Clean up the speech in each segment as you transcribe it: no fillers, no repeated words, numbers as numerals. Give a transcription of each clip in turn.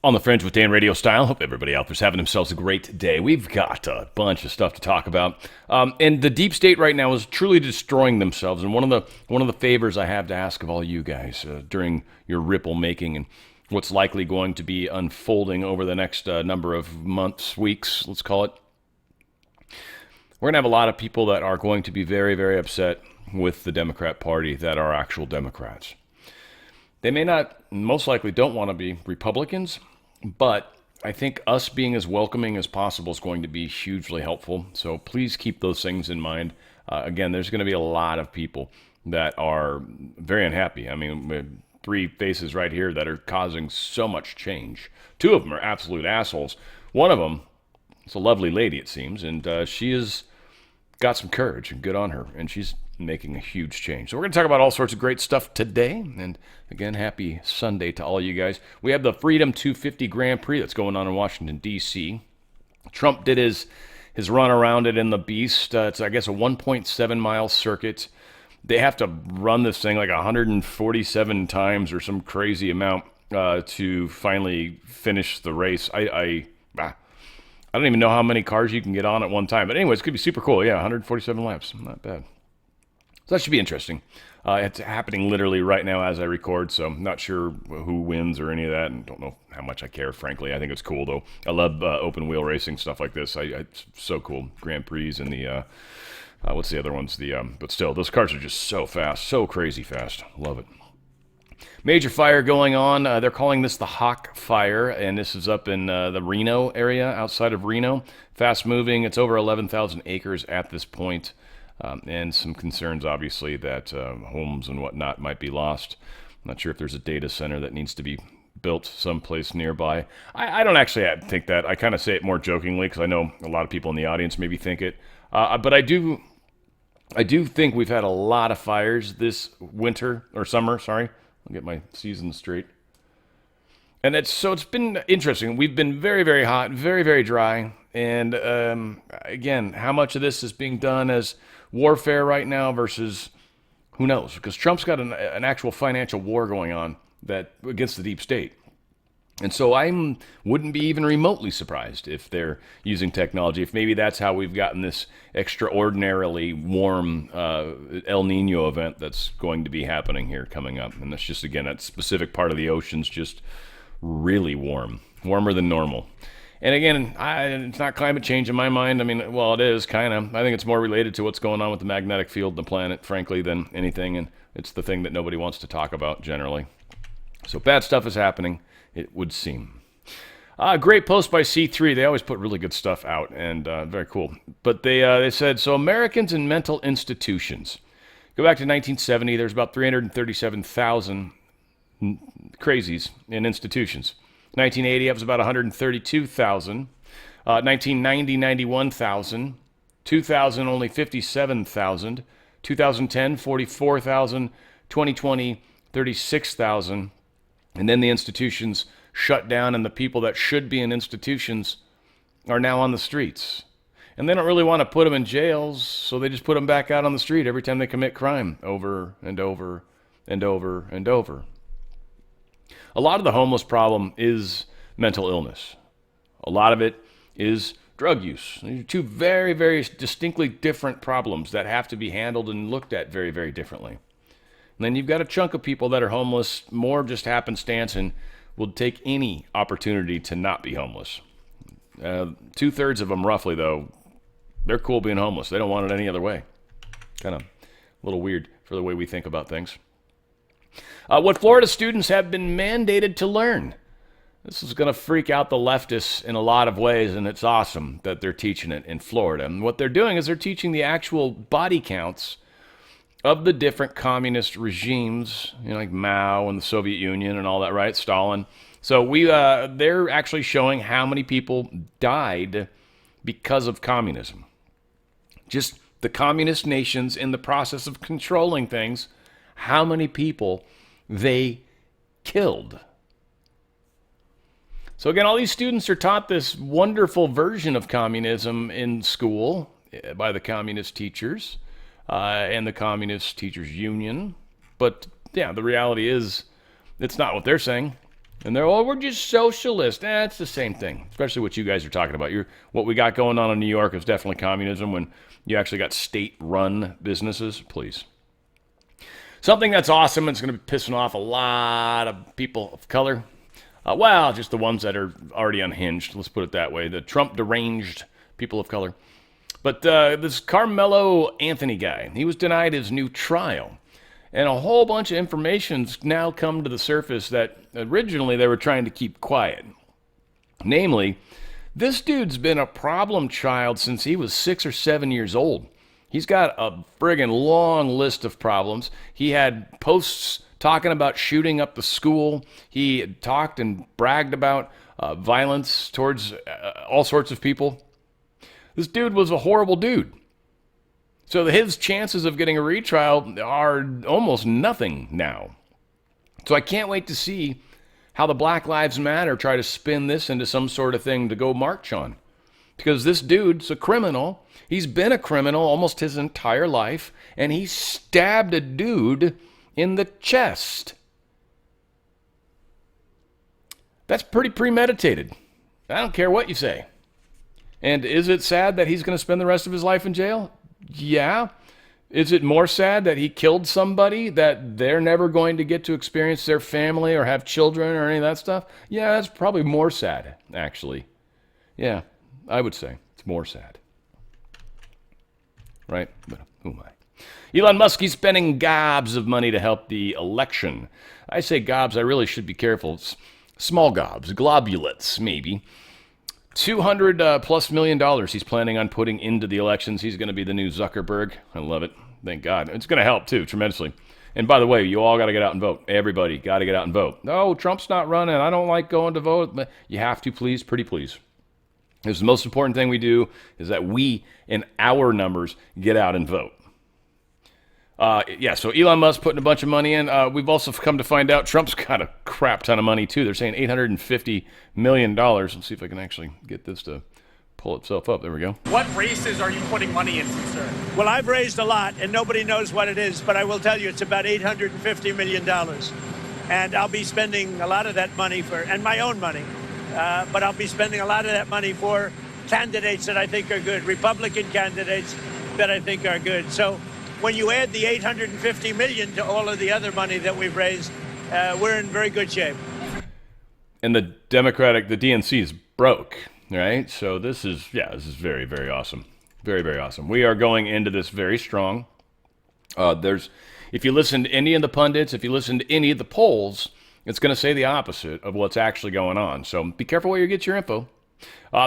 On the Fringe with Dan Radio Style. Hope everybody out there's having themselves a great day. We've got a bunch of stuff to talk about, and the deep state right now is truly destroying themselves. And one of the favors I have to ask of all you guys during your ripple making and what's likely going to be unfolding over the next number of months, weeks, let's call it. We're going to have a lot of people that are going to be very, very upset with the Democrat Party that are actual Democrats. They may not, most likely don't want to be Republicans, but I think us being as welcoming as possible is going to be hugely helpful. So please keep those things in mind. Again, there's going to be a lot of people that are very unhappy. I mean, we have three faces right here that are causing so much change. Two of them are absolute assholes. One of them is a lovely lady, it seems, and she has got some courage, and good on her, and she's making a huge change. So we're going to talk about all sorts of great stuff today, and again, happy Sunday to all you guys. We have the Freedom 250 Grand Prix that's going on in Washington, D.C. Trump did his run around it in the Beast. It's, I guess, a 1.7-mile circuit. They have to run this thing like 147 times or some crazy amount to finally finish the race. I don't even know how many cars you can get on at one time. But anyways, it could be super cool. Yeah, 147 laps. Not bad. So that should be interesting. It's happening literally right now as I record, so I'm not sure who wins or any of that, and don't know how much I care, frankly. I think it's cool, though. I love open wheel racing, stuff like this. It's so cool. Grand Prix and the, what's the other ones? But still, those cars are just so fast, so crazy fast. Love it. Major fire going on. They're calling this the Hawk Fire, and this is up in the Reno area, outside of Reno. Fast moving. It's over 11,000 acres at this point. And some concerns, obviously, that homes and whatnot might be lost. I'm not sure if there's a data center that needs to be built someplace nearby. I don't actually think that. I kind of say it more jokingly because I know a lot of people in the audience maybe think it. But I do think we've had a lot of fires this winter, or summer, sorry. I'll get my season straight. And it's been interesting. We've been very, very hot, very, very dry. And again, how much of this is being done as warfare right now versus who knows? Because Trump's got an actual financial war going on against the deep state. And so I wouldn't be even remotely surprised if they're using technology, if maybe that's how we've gotten this extraordinarily warm El Nino event that's going to be happening here coming up. And that's just, again, that specific part of the ocean's just really warm, warmer than normal. And again, it's not climate change in my mind. I mean, well, it is kind of. I think it's more related to what's going on with the magnetic field of the planet, frankly, than anything. And it's the thing that nobody wants to talk about generally. So bad stuff is happening, it would seem. Great post by C3. They always put really good stuff out, and very cool. But they said, so Americans in mental institutions. Go back to 1970, there's about 337,000 crazies in institutions. 1980, it was about 132,000. 1990, 91,000. 2000, only 57,000. 2010, 44,000. 2020, 36,000. And then the institutions shut down, and the people that should be in institutions are now on the streets. And they don't really want to put them in jails, so they just put them back out on the street every time they commit crime, over and over and over and over. A lot of the homeless problem is mental illness. A lot of it is drug use. These are two very, very distinctly different problems that have to be handled and looked at very, very differently. And then you've got a chunk of people that are homeless, more just happenstance, and will take any opportunity to not be homeless. 2/3 of them, roughly, though, they're cool being homeless. They don't want it any other way. Kind of a little weird for the way we think about things. What Florida students have been mandated to learn. This is going to freak out the leftists in a lot of ways, and it's awesome that they're teaching it in Florida. And what they're doing is they're teaching the actual body counts of the different communist regimes, like Mao and the Soviet Union and all that, right? Stalin. So they're actually showing how many people died because of communism. Just the communist nations in the process of controlling things, how many people they killed. So again, all these students are taught this wonderful version of communism in school by the communist teachers and the Communist Teachers Union. But yeah, the reality is it's not what they're saying. And they're, oh, we're just socialist. It's the same thing, especially what you guys are talking about. What we got going on in New York is definitely communism when you actually got state-run businesses. Please. Something that's awesome and it's going to be pissing off a lot of people of color. Well, just the ones that are already unhinged. Let's put it that way. The Trump deranged people of color. But this Carmelo Anthony guy, he was denied his new trial. And a whole bunch of information's now come to the surface that originally they were trying to keep quiet. Namely, this dude's been a problem child since he was 6 or 7 years old. He's got a friggin' long list of problems. He had posts talking about shooting up the school. He talked and bragged about violence towards all sorts of people. This dude was a horrible dude. So his chances of getting a retrial are almost nothing now. So I can't wait to see how the Black Lives Matter try to spin this into some sort of thing to go march on. Because this dude's a criminal. He's been a criminal almost his entire life, and he stabbed a dude in the chest. That's pretty premeditated. I don't care what you say. And is it sad that he's going to spend the rest of his life in jail? Yeah. Is it more sad that he killed somebody that they're never going to get to experience their family or have children or any of that stuff? Yeah, that's probably more sad, actually. Yeah, I would say it's more sad. Right? But who am I? Elon Musk, he's spending gobs of money to help the election. I say gobs, I really should be careful. It's small gobs, globulates, maybe. $200+ million he's planning on putting into the elections. He's going to be the new Zuckerberg. I love it. Thank God. It's going to help, too, tremendously. And by the way, you all got to get out and vote. Everybody got to get out and vote. No, Trump's not running. I don't like going to vote. But you have to, please, pretty please. It's the most important thing we do is that we, in our numbers, get out and vote. So Elon Musk putting a bunch of money in. We've also come to find out Trump's got a crap ton of money, too. They're saying $850 million. Let's see if I can actually get this to pull itself up. There we go. What races are you putting money into, sir? Well, I've raised a lot, and nobody knows what it is, but I will tell you it's about $850 million. And I'll be spending a lot of that money and my own money, but I'll be spending a lot of that money for candidates that I think are good, Republican candidates that I think are good. So when you add the $850 million to all of the other money that we've raised, we're in very good shape. And the DNC is broke, right? So this is very, very awesome. Very, very awesome. We are going into this very strong. If you listen to any of the pundits, if you listen to any of the polls, it's going to say the opposite of what's actually going on. So be careful where you get your info.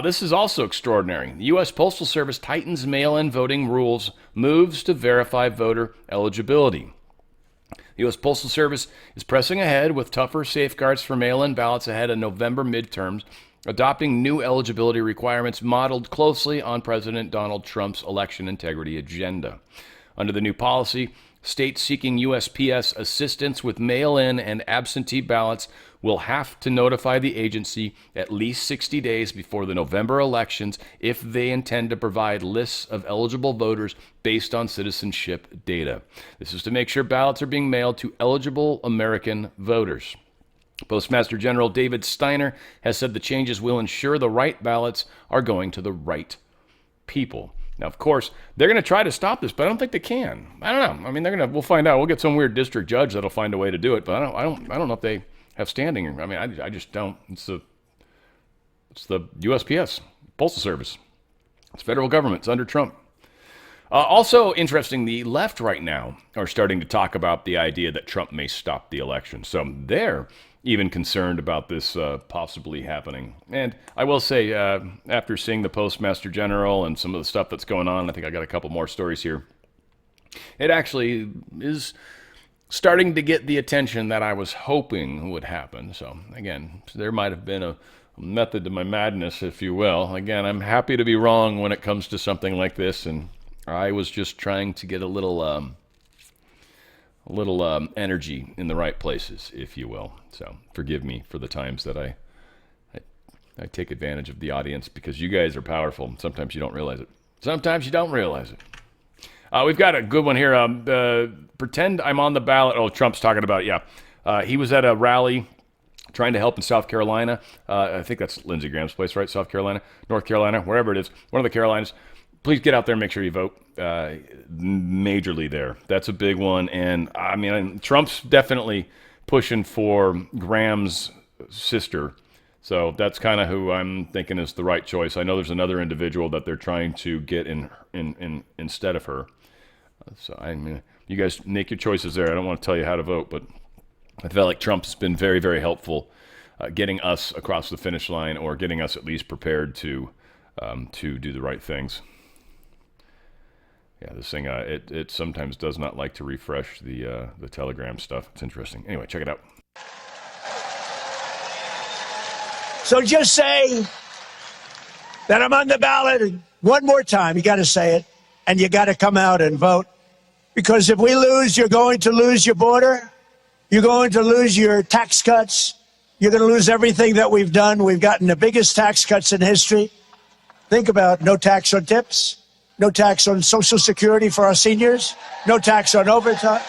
This is also extraordinary. The U.S. Postal Service tightens mail-in voting rules, moves to verify voter eligibility. The U.S. Postal Service is pressing ahead with tougher safeguards for mail-in ballots ahead of November midterms, adopting new eligibility requirements modeled closely on President Donald Trump's election integrity agenda. Under the new policy, states seeking USPS assistance with mail-in and absentee ballots will have to notify the agency at least 60 days before the November elections if they intend to provide lists of eligible voters based on citizenship data. This is to make sure ballots are being mailed to eligible American voters. Postmaster General David Steiner has said the changes will ensure the right ballots are going to the right people. Now, of course, they're going to try to stop this, but I don't think they can. I don't know. I mean, we'll find out. We'll get some weird district judge that'll find a way to do it, but I don't know if they have standing. I mean, I just don't. It's the USPS, Postal Service. It's federal government. It's under Trump. Also interesting, the left right now are starting to talk about the idea that Trump may stop the election. So they're even concerned about this possibly happening. And I will say, after seeing the Postmaster General and some of the stuff that's going on, I think I got a couple more stories here. It actually is starting to get the attention that I was hoping would happen. So again, there might have been a method to my madness, if you will. Again, I'm happy to be wrong when it comes to something like this, and I was just trying to get a little energy in the right places, if you will. So forgive me for the times that I take advantage of the audience, because you guys are powerful. Sometimes you don't realize it. We've got a good one here. Pretend I'm on the ballot. Oh, Trump's talking about, he was at a rally trying to help in South Carolina. I think that's Lindsey Graham's place, right? South Carolina, North Carolina, wherever it is, one of the Carolinas. Please get out there and make sure you vote majorly there. That's a big one. And I mean, Trump's definitely pushing for Graham's sister. So that's kind of who I'm thinking is the right choice. I know there's another individual that they're trying to get in instead of her. So I mean, you guys make your choices there. I don't want to tell you how to vote, but I felt like Trump's been very, very helpful getting us across the finish line, or getting us at least prepared to do the right things. Yeah, this thing it sometimes does not like to refresh the Telegram stuff. It's interesting. Anyway, check it out. So just say that I'm on the ballot one more time. You got to say it, and you got to come out and vote. Because if we lose, you're going to lose your border. You're going to lose your tax cuts. You're going to lose everything that we've done. We've gotten the biggest tax cuts in history. Think about no tax on tips, no tax on Social Security for our seniors, no tax on overtime.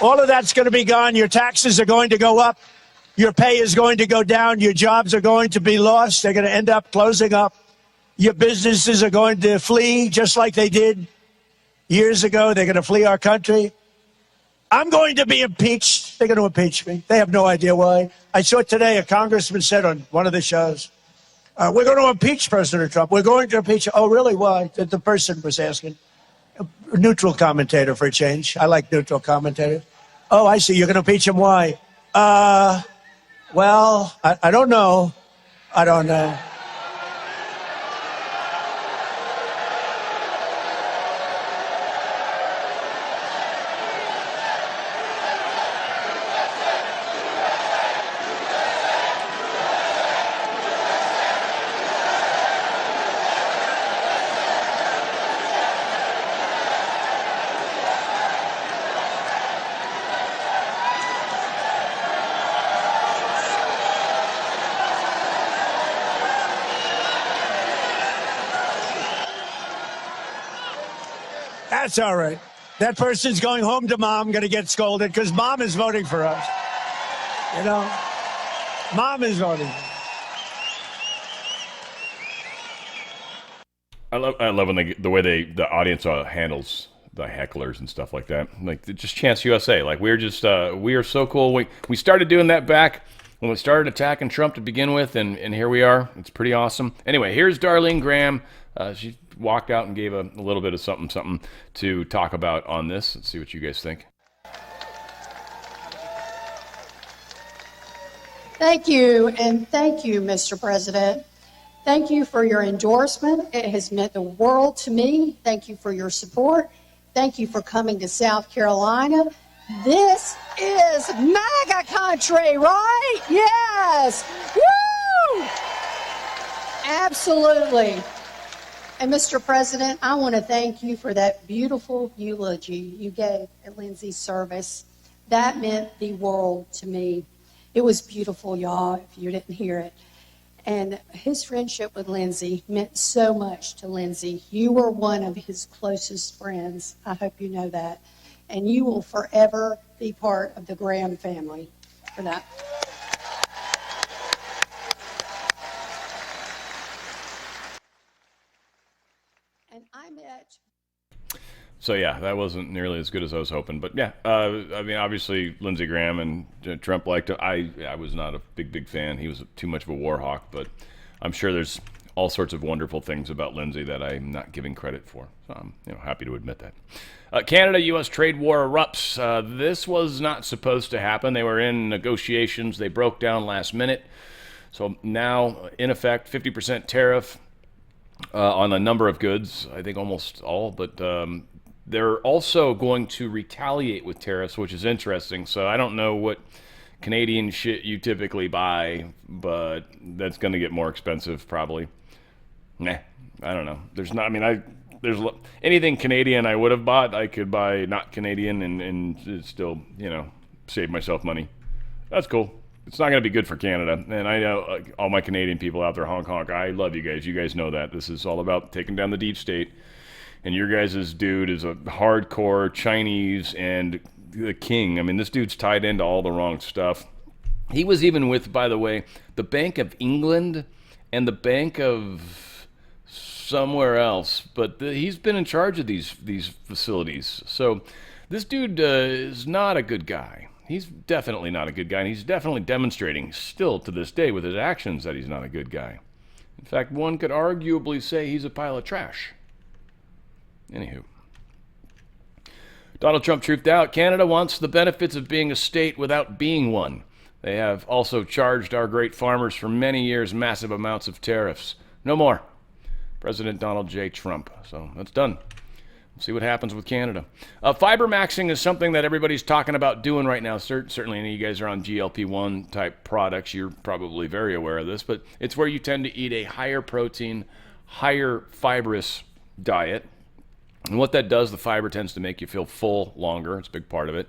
All of that's going to be gone. Your taxes are going to go up. Your pay is going to go down. Your jobs are going to be lost. They're going to end up closing up. Your businesses are going to flee just like they did years ago. They're going to flee our country. I'm going to be impeached. They're going to impeach me. They have no idea why. I saw today a congressman said on one of the shows, we're going to impeach President Trump. We're going to impeach him. Oh, really? Why? The person was asking. A neutral commentator for a change. I like neutral commentators. Oh, I see. You're going to impeach him. Why? Well, I don't know. I don't know. That's all right. That person's going home to mom, going to get scolded because mom is voting for us. You know, mom is voting. I love when the way the audience handles the hecklers and stuff like that. Like, just Chance USA. Like, we are so cool. We started doing that back when we started attacking Trump to begin with, and here we are. It's pretty awesome. Anyway, here's Darlene Graham. She walked out and gave a little bit of something to talk about on this. Let's see what you guys think. Thank you, and thank you, Mr. President. Thank you for your endorsement. It has meant the world to me. Thank you for your support. Thank you for coming to South Carolina. This is MAGA country, right? Yes. Woo! Absolutely. And Mr. President, I want to thank you for that beautiful eulogy you gave at Lindsey's service. That meant the world to me. It was beautiful, y'all, if you didn't hear it. And his friendship with Lindsey meant so much to Lindsey. You were one of his closest friends. I hope you know that. And you will forever be part of the Graham family for that. And I met... So yeah, that wasn't nearly as good as I was hoping. But yeah, I mean, obviously Lindsey Graham and Trump liked him. I was not a big fan. He was too much of a war hawk. But I'm sure there's all sorts of wonderful things about Lindsey that I'm not giving credit for. So I'm happy to admit that. Canada-U.S. trade war erupts. This was not supposed to happen. They were in negotiations. They broke down last minute. So now, in effect, 50% tariff on a number of goods. I think almost all, but they're also going to retaliate with tariffs, which is interesting. So I don't know what Canadian shit you typically buy, but that's going to get more expensive probably. Nah, I don't know. There's anything Canadian I would have bought, I could buy not Canadian and still, save myself money. That's cool. It's not going to be good for Canada. And I know all my Canadian people out there, honk, honk, I love you guys. You guys know that. This is all about taking down the deep state. And your guys' dude is a hardcore Chinese and the king. I mean, this dude's tied into all the wrong stuff. He was even with, by the way, the Bank of England and the Bank of somewhere else, but he's been in charge of these facilities. So this dude is not a good guy. He's definitely not a good guy, and he's definitely demonstrating still to this day with his actions that he's not a good guy. In fact, one could arguably say he's a pile of trash. Anywho. Donald Trump truthed out. Canada wants the benefits of being a state without being one. They have also charged our great farmers for many years massive amounts of tariffs. No more. President Donald J. Trump. So that's done. We'll see what happens with Canada. Fiber maxing is something that everybody's talking about doing right now. Certainly any of you guys are on GLP-1 type products. You're probably very aware of this, but it's where you tend to eat a higher protein, higher fibrous diet. And what that does, the fiber tends to make you feel full longer. It's a big part of it.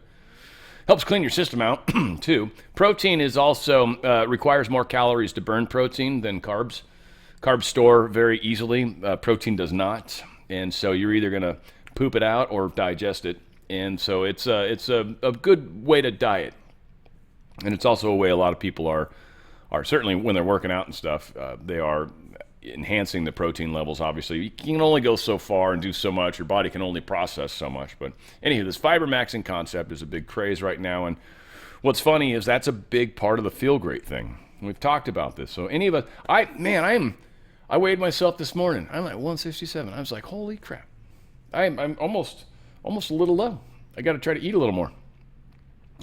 Helps clean your system out, too. Protein is also requires more calories to burn protein than carbs. Carbs store very easily. Protein does not. And so you're either going to poop it out or digest it. And so it's a good way to diet. And it's also a way a lot of people are certainly when they're working out and stuff, they are enhancing the protein levels. Obviously, you can only go so far and do so much. Your body can only process so much. But anywho, this fiber maxing concept is a big craze right now. And what's funny is that's a big part of the feel great thing. We've talked about this. So any of us, I weighed myself this morning. I'm at 167. I was like, holy crap. I'm almost a little low. I got to try to eat a little more.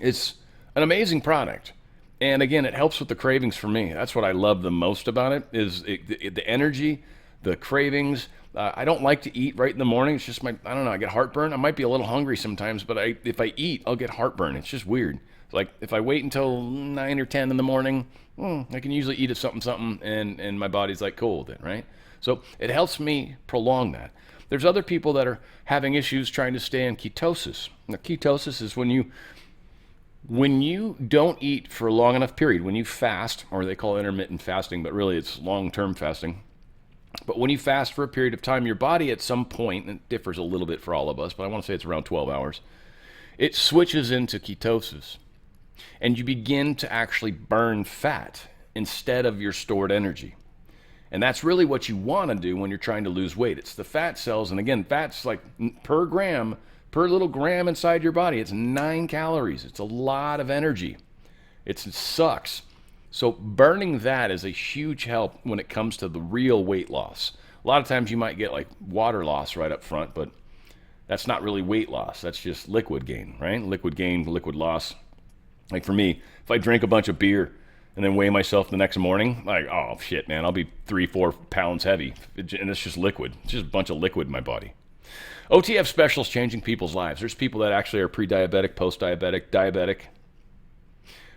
It's an amazing product. And again, it helps with the cravings for me. That's what I love the most about it, is the energy, the cravings. I don't like to eat right in the morning. It's just I don't know, I get heartburn. I might be a little hungry sometimes, but if I eat, I'll get heartburn. It's just weird. It's like if I wait until 9 or 10 in the morning, I can usually eat something, and my body's like cool with it, right? So it helps me prolong that. There's other people that are having issues trying to stay in ketosis. Now, ketosis is when you don't eat for a long enough period, when you fast, or they call it intermittent fasting, but really it's long-term fasting. But when you fast for a period of time, your body at some point, and it differs a little bit for all of us, but I want to say it's around 12 hours, it switches into ketosis. And you begin to actually burn fat instead of your stored energy. And that's really what you want to do when you're trying to lose weight. It's the fat cells, and again, fat's like per little gram inside your body, it's 9 calories. It's a lot of energy. It sucks. So burning that is a huge help when it comes to the real weight loss. A lot of times you might get like water loss right up front, but that's not really weight loss. That's just liquid gain, right? Liquid gain, liquid loss. Like for me, if I drink a bunch of beer and then weigh myself the next morning, like, oh shit, man, I'll be 3-4 pounds heavy. And it's just liquid. It's just a bunch of liquid in my body. OTF specials changing people's lives. There's people that actually are pre-diabetic, post-diabetic, diabetic.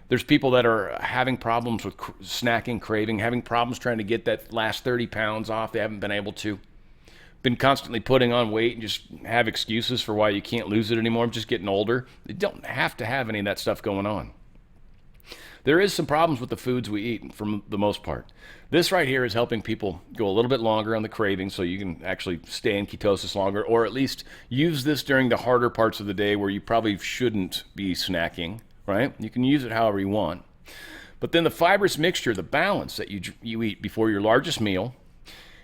There's people that are having problems with snacking, craving, having problems trying to get that last 30 pounds off. They haven't been able to. Been constantly putting on weight and just have excuses for why you can't lose it anymore. I'm just getting older. You don't have to have any of that stuff going on. There is some problems with the foods we eat for the most part. This right here is helping people go a little bit longer on the craving so you can actually stay in ketosis longer, or at least use this during the harder parts of the day where you probably shouldn't be snacking, right? You can use it however you want. But then the fibrous mixture, the balance that you eat before your largest meal,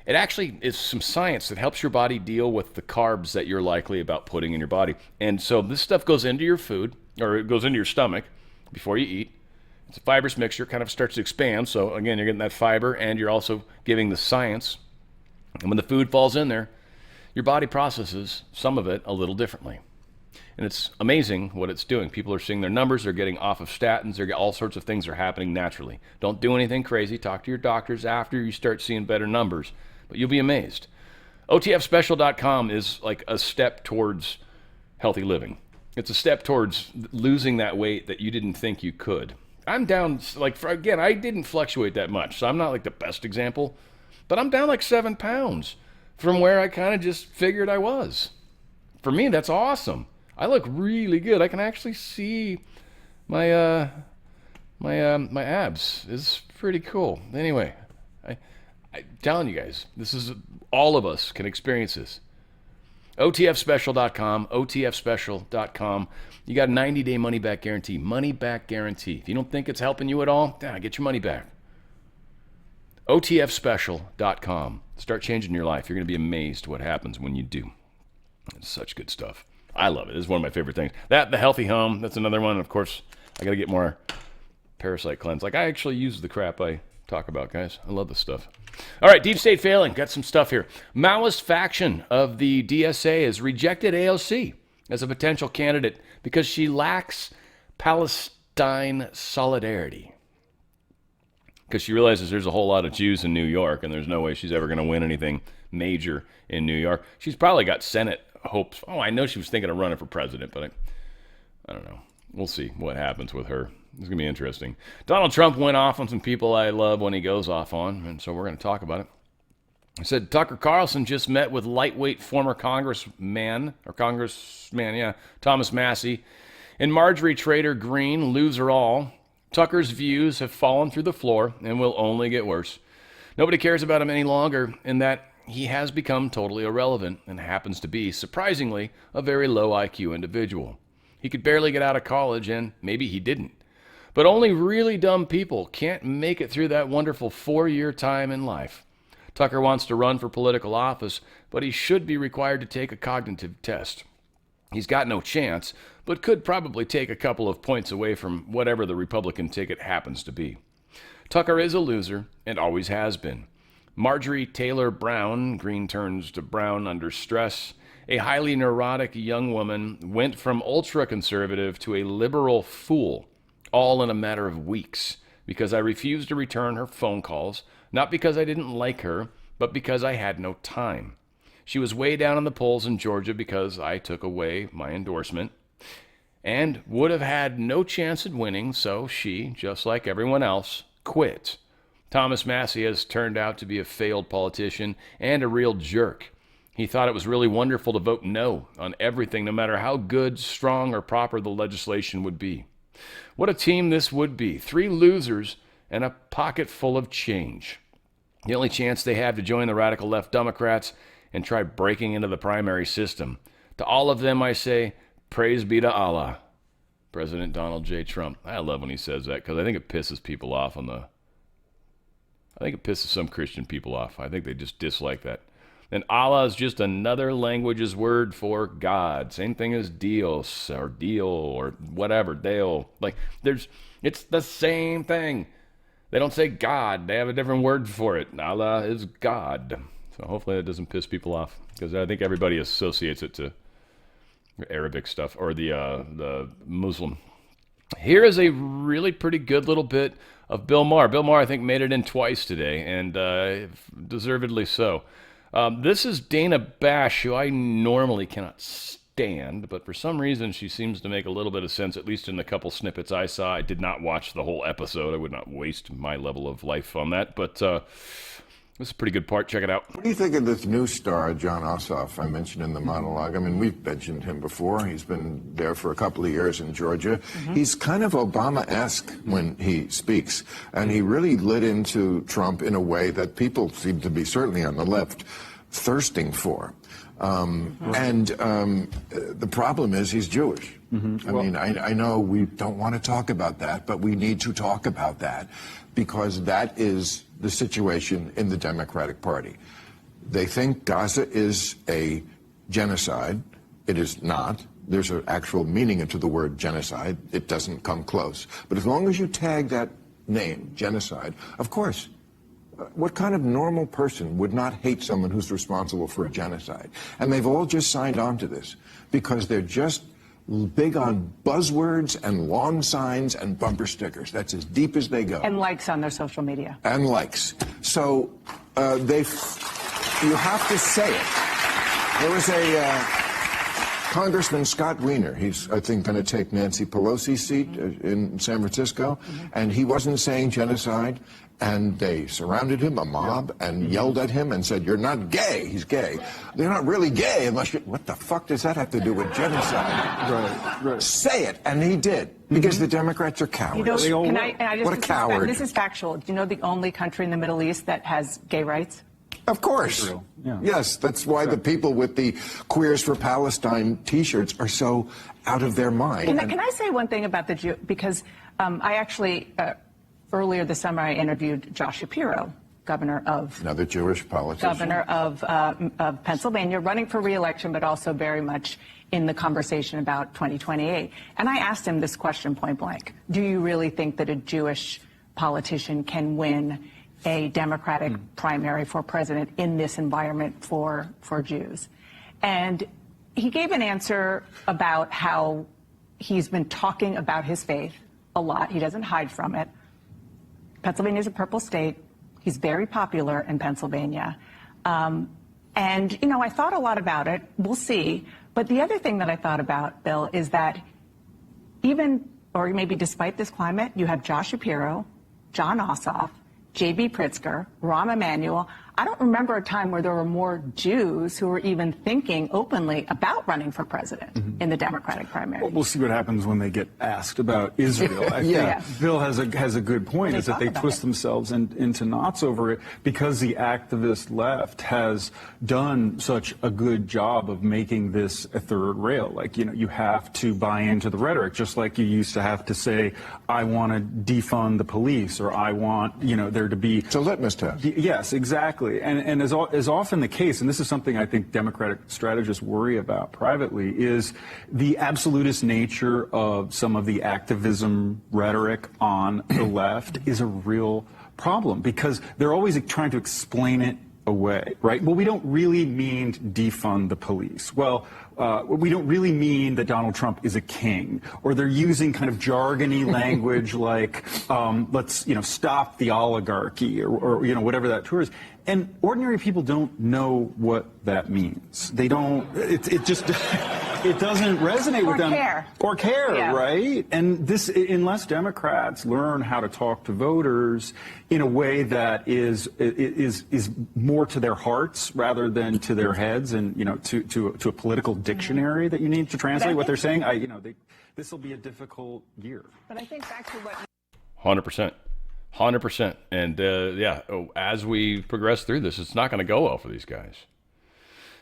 it actually is some science that helps your body deal with the carbs that you're likely about putting in your body. And so this stuff goes into your food, or it goes into your stomach before you eat. It's a fibrous mixture, kind of starts to expand. So again, you're getting that fiber and you're also giving the science. And when the food falls in there, your body processes some of it a little differently. And it's amazing what it's doing. People are seeing their numbers. They're getting off of statins. All sorts of things are happening naturally. Don't do anything crazy. Talk to your doctors after you start seeing better numbers. But you'll be amazed. OTFspecial.com is like a step towards healthy living. It's a step towards losing that weight that you didn't think you could. I'm down, again, I didn't fluctuate that much, so I'm not like the best example, but I'm down like 7 pounds from where I kind of just figured I was. For me, that's awesome. I look really good. I can actually see my my abs. It's pretty cool. Anyway, I'm telling you guys, this is all of us can experience this. OTFspecial.com, OTFspecial.com. You got a 90-day money-back guarantee. Money-back guarantee. If you don't think it's helping you at all, get your money back. OTFspecial.com. Start changing your life. You're going to be amazed what happens when you do. It's such good stuff. I love it. This is one of my favorite things. The Healthy Home, that's another one. Of course, I got to get more parasite cleanse. Like, I actually use the crap I talk about, guys. I love this stuff. All right, deep state failing. Got some stuff here. Maoist faction of the DSA has rejected AOC as a potential candidate because she lacks Palestine solidarity. Because she realizes there's a whole lot of Jews in New York, and there's no way she's ever going to win anything major in New York. She's probably got Senate hopes. Oh, I know she was thinking of running for president, but I don't know. We'll see what happens with her. It's going to be interesting. Donald Trump went off on some people I love when he goes off on, and so we're going to talk about it. I said Tucker Carlson just met with lightweight former congressman, Thomas Massie, and Marjorie Trader Greene, loser all. Tucker's views have fallen through the floor and will only get worse. Nobody cares about him any longer, in that he has become totally irrelevant and happens to be, surprisingly, a very low IQ individual. He could barely get out of college, and maybe he didn't. But only really dumb people can't make it through that wonderful 4-year time in life. Tucker wants to run for political office, but he should be required to take a cognitive test. He's got no chance, but could probably take a couple of points away from whatever the Republican ticket happens to be. Tucker is a loser and always has been. Marjorie Taylor Brown, Greene turns to brown under stress, a highly neurotic young woman, went from ultra-conservative to a liberal fool, all in a matter of weeks, because I refused to return her phone calls, not because I didn't like her, but because I had no time. She was way down in the polls in Georgia because I took away my endorsement and would have had no chance at winning, so she, just like everyone else, quit. Thomas Massie has turned out to be a failed politician and a real jerk. He thought it was really wonderful to vote no on everything, no matter how good, strong, or proper the legislation would be. What a team this would be. 3 losers and a pocket full of change. The only chance they have to join the radical left Democrats and try breaking into the primary system. To all of them, I say, praise be to Allah. President Donald J. Trump. I love when he says that because I think it pisses people off I think it pisses some Christian people off. I think they just dislike that. And Allah is just another language's word for God. Same thing as Dios or Dio or whatever, Deo. It's the same thing. They don't say God. They have a different word for it. Allah is God. So hopefully that doesn't piss people off, because I think everybody associates it to Arabic stuff or the Muslim. Here is a really pretty good little bit of Bill Maher. Bill Maher, I think, made it in twice today, and deservedly so. This is Dana Bash, who I normally cannot stand, but for some reason she seems to make a little bit of sense, at least in the couple snippets I saw. I did not watch the whole episode. I would not waste my level of life on that, but this is a pretty good part. Check it out. What do you think of this new star, John Ossoff, I mentioned in the monologue? I mean, we've mentioned him before. He's been there for a couple of years in Georgia. Mm-hmm. He's kind of Obama-esque when he speaks, and he really lit into Trump in a way that people seem to be, certainly on the left, thirsting for. The problem is he's Jewish. Mm-hmm. I know we don't want to talk about that, but we need to talk about that, because that is the situation in the Democratic Party. They think Gaza is a genocide. It is not. There's an actual meaning into the word genocide. It doesn't come close. But as long as you tag that name, genocide, of course, what kind of normal person would not hate someone who's responsible for a genocide? And they've all just signed on to this because they're just big on buzzwords and lawn signs and bumper stickers. That's as deep as they go. And likes on their social media. And likes. So you have to say it. There was a Congressman Scott Wiener. He's, I think, going to take Nancy Pelosi's seat in San Francisco. And he wasn't saying genocide. And they surrounded him, a mob, and yelled at him and said, "You're not gay." He's gay. They're not really gay unless you... What the fuck does that have to do with genocide? Right. Say it. And he did. Because the Democrats are cowards. You know, What a coward. This is factual. Do you know the only country in the Middle East that has gay rights? Of course. Israel. Yeah. Yes, that's why the people with the Queers for Palestine T-shirts are so out of their mind. Can I say one thing about the Jew? Because I actually, earlier this summer, I interviewed Josh Shapiro, governor of Another Jewish politician. of Pennsylvania, running for re-election, but also very much in the conversation about 2028. And I asked him this question point blank: do you really think that a Jewish politician can win a Democratic primary for president in this environment for Jews? And he gave an answer about how he's been talking about his faith a lot. He doesn't hide from it. Pennsylvania is a purple state. He's very popular in Pennsylvania. And, you know, I thought a lot about it. We'll see. But the other thing that I thought about, Bill, is that even, or maybe despite this climate, you have Josh Shapiro, John Ossoff, J.B. Pritzker, Rahm Emanuel. I don't remember a time where there were more Jews who were even thinking openly about running for president in the Democratic primary. Well, we'll see what happens when they get asked about Israel. I think Bill has a good point, is that they twist themselves into knots over it because the activist left has done such a good job of making this a third rail. Like, you know, you have to buy into the rhetoric, just like you used to have to say, I want to defund the police, or I want, you know, there to be... It's a litmus test. Yes, exactly. And as often the case, and this is something I think Democratic strategists worry about privately, is the absolutist nature of some of the activism rhetoric on the left is a real problem, because they're always trying to explain it away, right? Well, we don't really mean defund the police. Well, we don't really mean that Donald Trump is a king, or they're using kind of jargony language like, let's, you know, stop the oligarchy, or you know, whatever that term is. And ordinary people don't know what that means. They don't, it just, it doesn't resonate with them. Or care, yeah. Right? And this, unless Democrats learn how to talk to voters in a way that is more to their hearts rather than to their heads, and, you know, to a political dictionary that you need to translate what they're saying, this will be a difficult year. But I think back to what... 100%. 100%. And as we progress through this, it's not going to go well for these guys.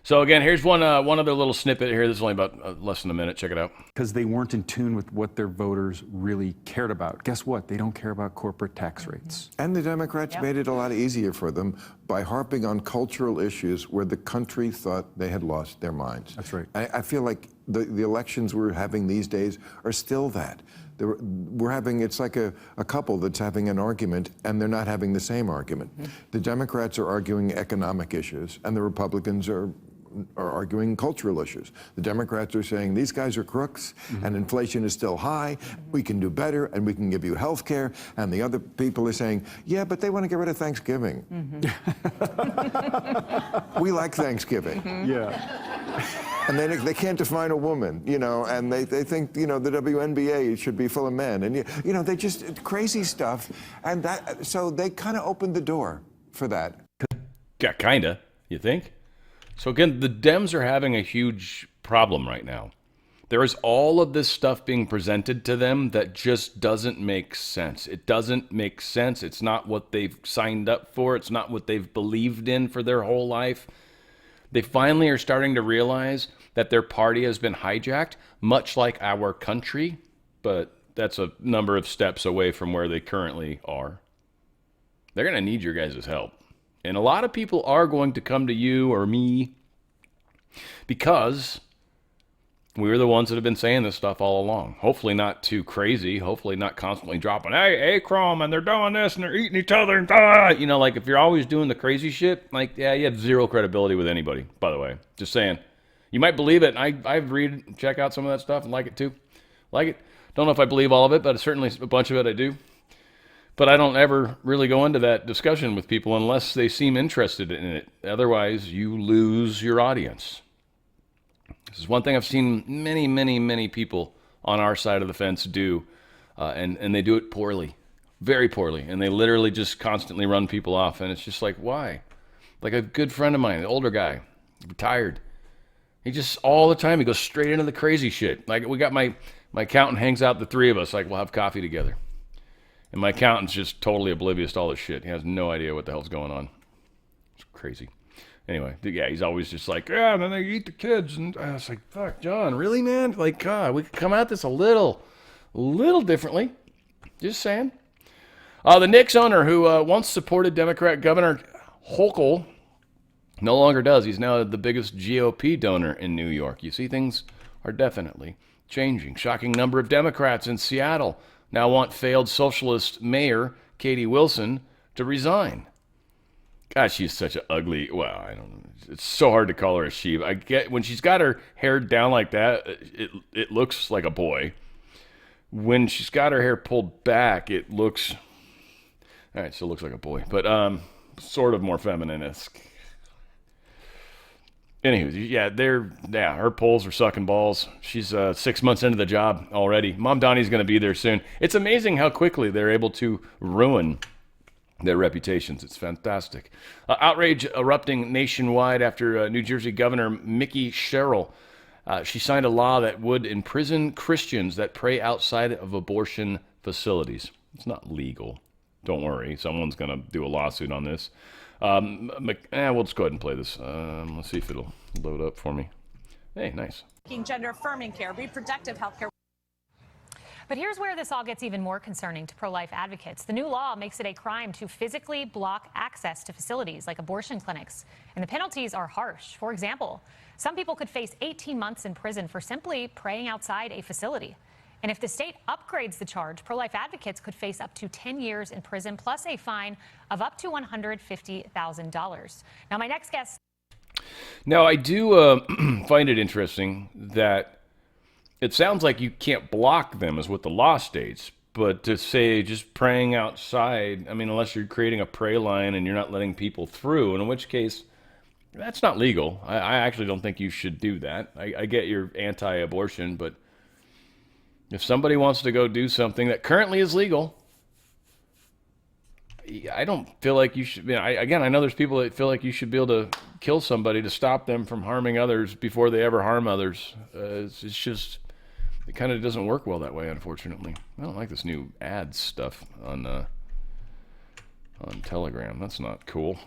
So again, here's one other little snippet here. This is only about less than a minute. Check it out. Because they weren't in tune with what their voters really cared about. Guess what? They don't care about corporate tax rates. And the Democrats made it a lot easier for them by harping on cultural issues where the country thought they had lost their minds. That's right. I feel like the elections we're having these days are still that. We're having, it's like a couple that's having an argument and they're not having the same argument. The Democrats are arguing economic issues and the Republicans are arguing cultural issues. The Democrats are saying these guys are crooks and inflation is still high, we can do better and we can give you health care, and the other people are saying, yeah, but they want to get rid of Thanksgiving. We like Thanksgiving. And they can't define a woman, you know, and they think, you know, the WNBA should be full of men, and you know, they just crazy stuff, and that, so they kind of opened the door for that. Yeah, kinda, you think? So again, the Dems are having a huge problem right now. There is all of this stuff being presented to them that just doesn't make sense. It doesn't make sense. It's not what they've signed up for. It's not what they've believed in for their whole life. They finally are starting to realize that their party has been hijacked, much like our country, but that's a number of steps away from where they currently are. They're going to need your guys' help. And a lot of people are going to come to you or me because we're the ones that have been saying this stuff all along. Hopefully not too crazy. Hopefully not constantly dropping, hey, Chrome, and they're doing this, and they're eating each other. And you know, like if you're always doing the crazy shit, like, yeah, you have zero credibility with anybody, by the way. Just saying. You might believe it, and I read, check out some of that stuff and like it too. Like it. Don't know if I believe all of it, but certainly a bunch of it I do. But I don't ever really go into that discussion with people unless they seem interested in it. Otherwise, you lose your audience. This is one thing I've seen many, many, many people on our side of the fence do, and they do it poorly, very poorly, and they literally just constantly run people off, and it's just like, why? Like a good friend of mine, an older guy, retired. He just, all the time, he goes straight into the crazy shit. Like, we got my accountant hangs out, the three of us, like, we'll have coffee together. And my accountant's just totally oblivious to all this shit. He has no idea what the hell's going on. It's crazy. Anyway, yeah, he's always just like, yeah, and then they eat the kids. And I was like, fuck, John, really, man? Like, God, we could come at this a little differently. Just saying. The Knicks owner who once supported Democrat Governor Hochul no longer does. He's now the biggest GOP donor in New York. You see, things are definitely changing. Shocking number of Democrats in Seattle now want failed socialist mayor Katie Wilson to resign. God, she's such an ugly, well, I don't know. It's so hard to call her a she. I get when she's got her hair down like that, it looks like a boy. When she's got her hair pulled back, it looks, all right, still looks like a boy, but sort of more feminine-esque. Anywho, her polls are sucking balls. She's 6 months into the job already. Mom Donnie's going to be there soon. It's amazing how quickly they're able to ruin their reputations. It's fantastic. Outrage erupting nationwide after New Jersey Governor Mickey Sherrill. She signed a law that would imprison Christians that pray outside of abortion facilities. It's not legal. Don't worry. Someone's going to do a lawsuit on this. We'll just go ahead and play this. Let's see if it'll load up for me. Hey, nice. Gender affirming care, reproductive health care. But here's where this all gets even more concerning to pro-life advocates. The new law makes it a crime to physically block access to facilities like abortion clinics, and the penalties are harsh. For example, some people could face 18 months in prison for simply praying outside a facility. And if the state upgrades the charge, pro-life advocates could face up to 10 years in prison plus a fine of up to $150,000. Now, my next guest. Now, I do find it interesting that it sounds like you can't block them is what the law states, but to say just praying outside, I mean, unless you're creating a pray line and you're not letting people through, in which case that's not legal. I actually don't think you should do that. I get you're anti-abortion, but if somebody wants to go do something that currently is legal, I don't feel like you should. I know there's people that feel like you should be able to kill somebody to stop them from harming others before they ever harm others. It's just, it kind of doesn't work well that way, unfortunately. I don't like this new ad stuff on Telegram. That's not cool.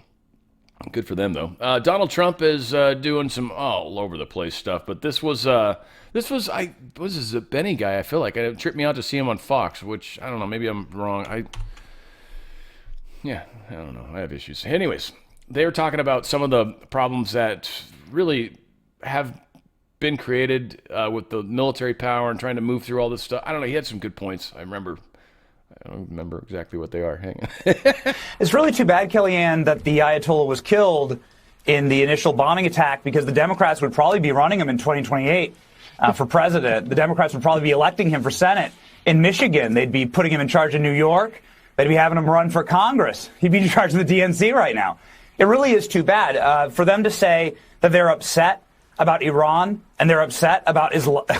Good for them, though. Donald Trump is doing some all over the place stuff, but this was a Benny guy. I feel like it tripped me out to see him on Fox, which I don't know. Maybe I'm wrong. I don't know. I have issues. Anyways, they were talking about some of the problems that really have been created with the military power and trying to move through all this stuff. I don't know. He had some good points. I don't remember exactly what they are. Hang on. It's really too bad, Kellyanne, that the Ayatollah was killed in the initial bombing attack, because the Democrats would probably be running him in 2028 for president. The Democrats would probably be electing him for Senate. In Michigan, they'd be putting him in charge of New York. They'd be having him run for Congress. He'd be in charge of the DNC right now. It really is too bad for them to say that they're upset about Iran and they're upset about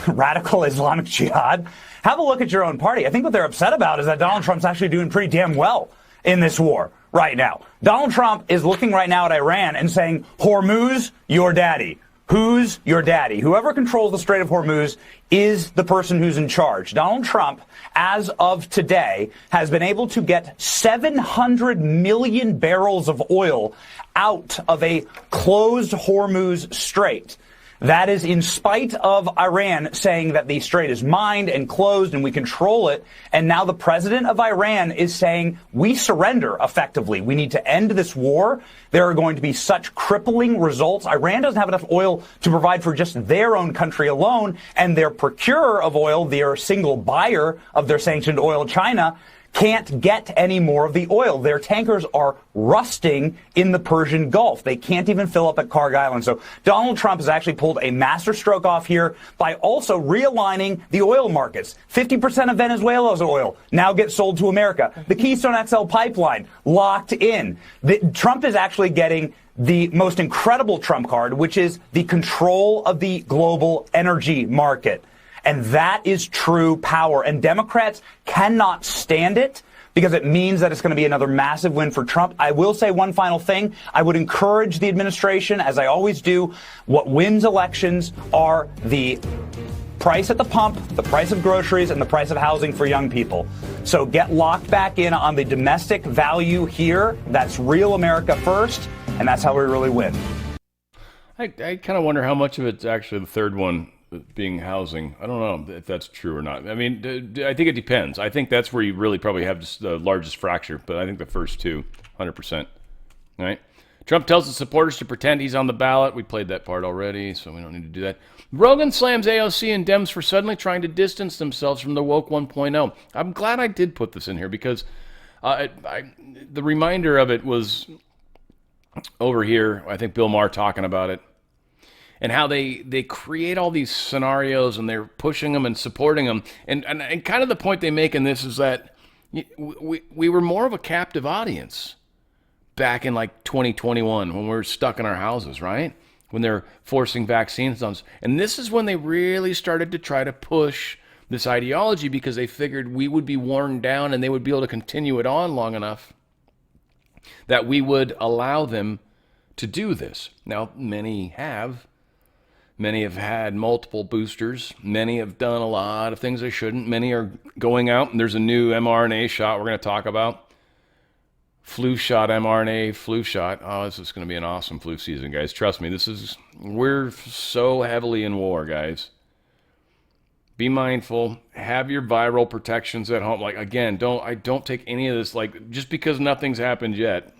radical Islamic Jihad. Have a look at your own party. I think what they're upset about is that Donald Trump's actually doing pretty damn well in this war right now. Donald Trump is looking right now at Iran and saying, Hormuz, your daddy. Who's your daddy? Whoever controls the Strait of Hormuz is the person who's in charge. Donald Trump, as of today, has been able to get 700 million barrels of oil out of a closed Hormuz Strait. That is in spite of Iran saying that the strait is mined and closed and we control it. And now the president of Iran is saying we surrender effectively. We need to end this war. There are going to be such crippling results. Iran doesn't have enough oil to provide for just their own country alone. And their procurer of oil, their single buyer of their sanctioned oil, China, can't get any more of the oil. Their tankers are rusting in the Persian Gulf. They can't even fill up at Karg Island. So Donald Trump has actually pulled a masterstroke off here by also realigning the oil markets. 50% of Venezuela's oil now gets sold to America. The Keystone XL pipeline locked in. Trump is actually getting the most incredible trump card, which is the control of the global energy market. And that is true power. And Democrats cannot stand it because it means that it's going to be another massive win for Trump. I will say one final thing. I would encourage the administration, as I always do, what wins elections are the price at the pump, the price of groceries, and the price of housing for young people. So get locked back in on the domestic value here. That's real America first. and that's how we really win. I kind of wonder how much of it's actually the third one being housing. I don't know if that's true or not. I mean, I think it depends. I think that's where you really probably have the largest fracture, but I think the first two, 100%. All right? Trump tells his supporters to pretend he's on the ballot. We played that part already, so we don't need to do that. Rogan slams AOC and Dems for suddenly trying to distance themselves from the woke 1.0. I'm glad I did put this in here because the reminder of it was over here. I think Bill Maher talking about it and how they create all these scenarios and they're pushing them and supporting them. And kind of the point they make in this is that we were more of a captive audience back in like 2021 when we were stuck in our houses, right? When they're forcing vaccines on us. And this is when they really started to try to push this ideology because they figured we would be worn down and they would be able to continue it on long enough that we would allow them to do this. Now, many have. Many have had multiple boosters. Many have done a lot of things they shouldn't. Many are going out, and there's a new mRNA shot we're going to talk about. Flu shot, mRNA flu shot. Oh, this is going to be an awesome flu season, guys. Trust me, we're so heavily in war, guys. Be mindful. Have your viral protections at home. Like, again, don't take any of this, like, just because nothing's happened yet.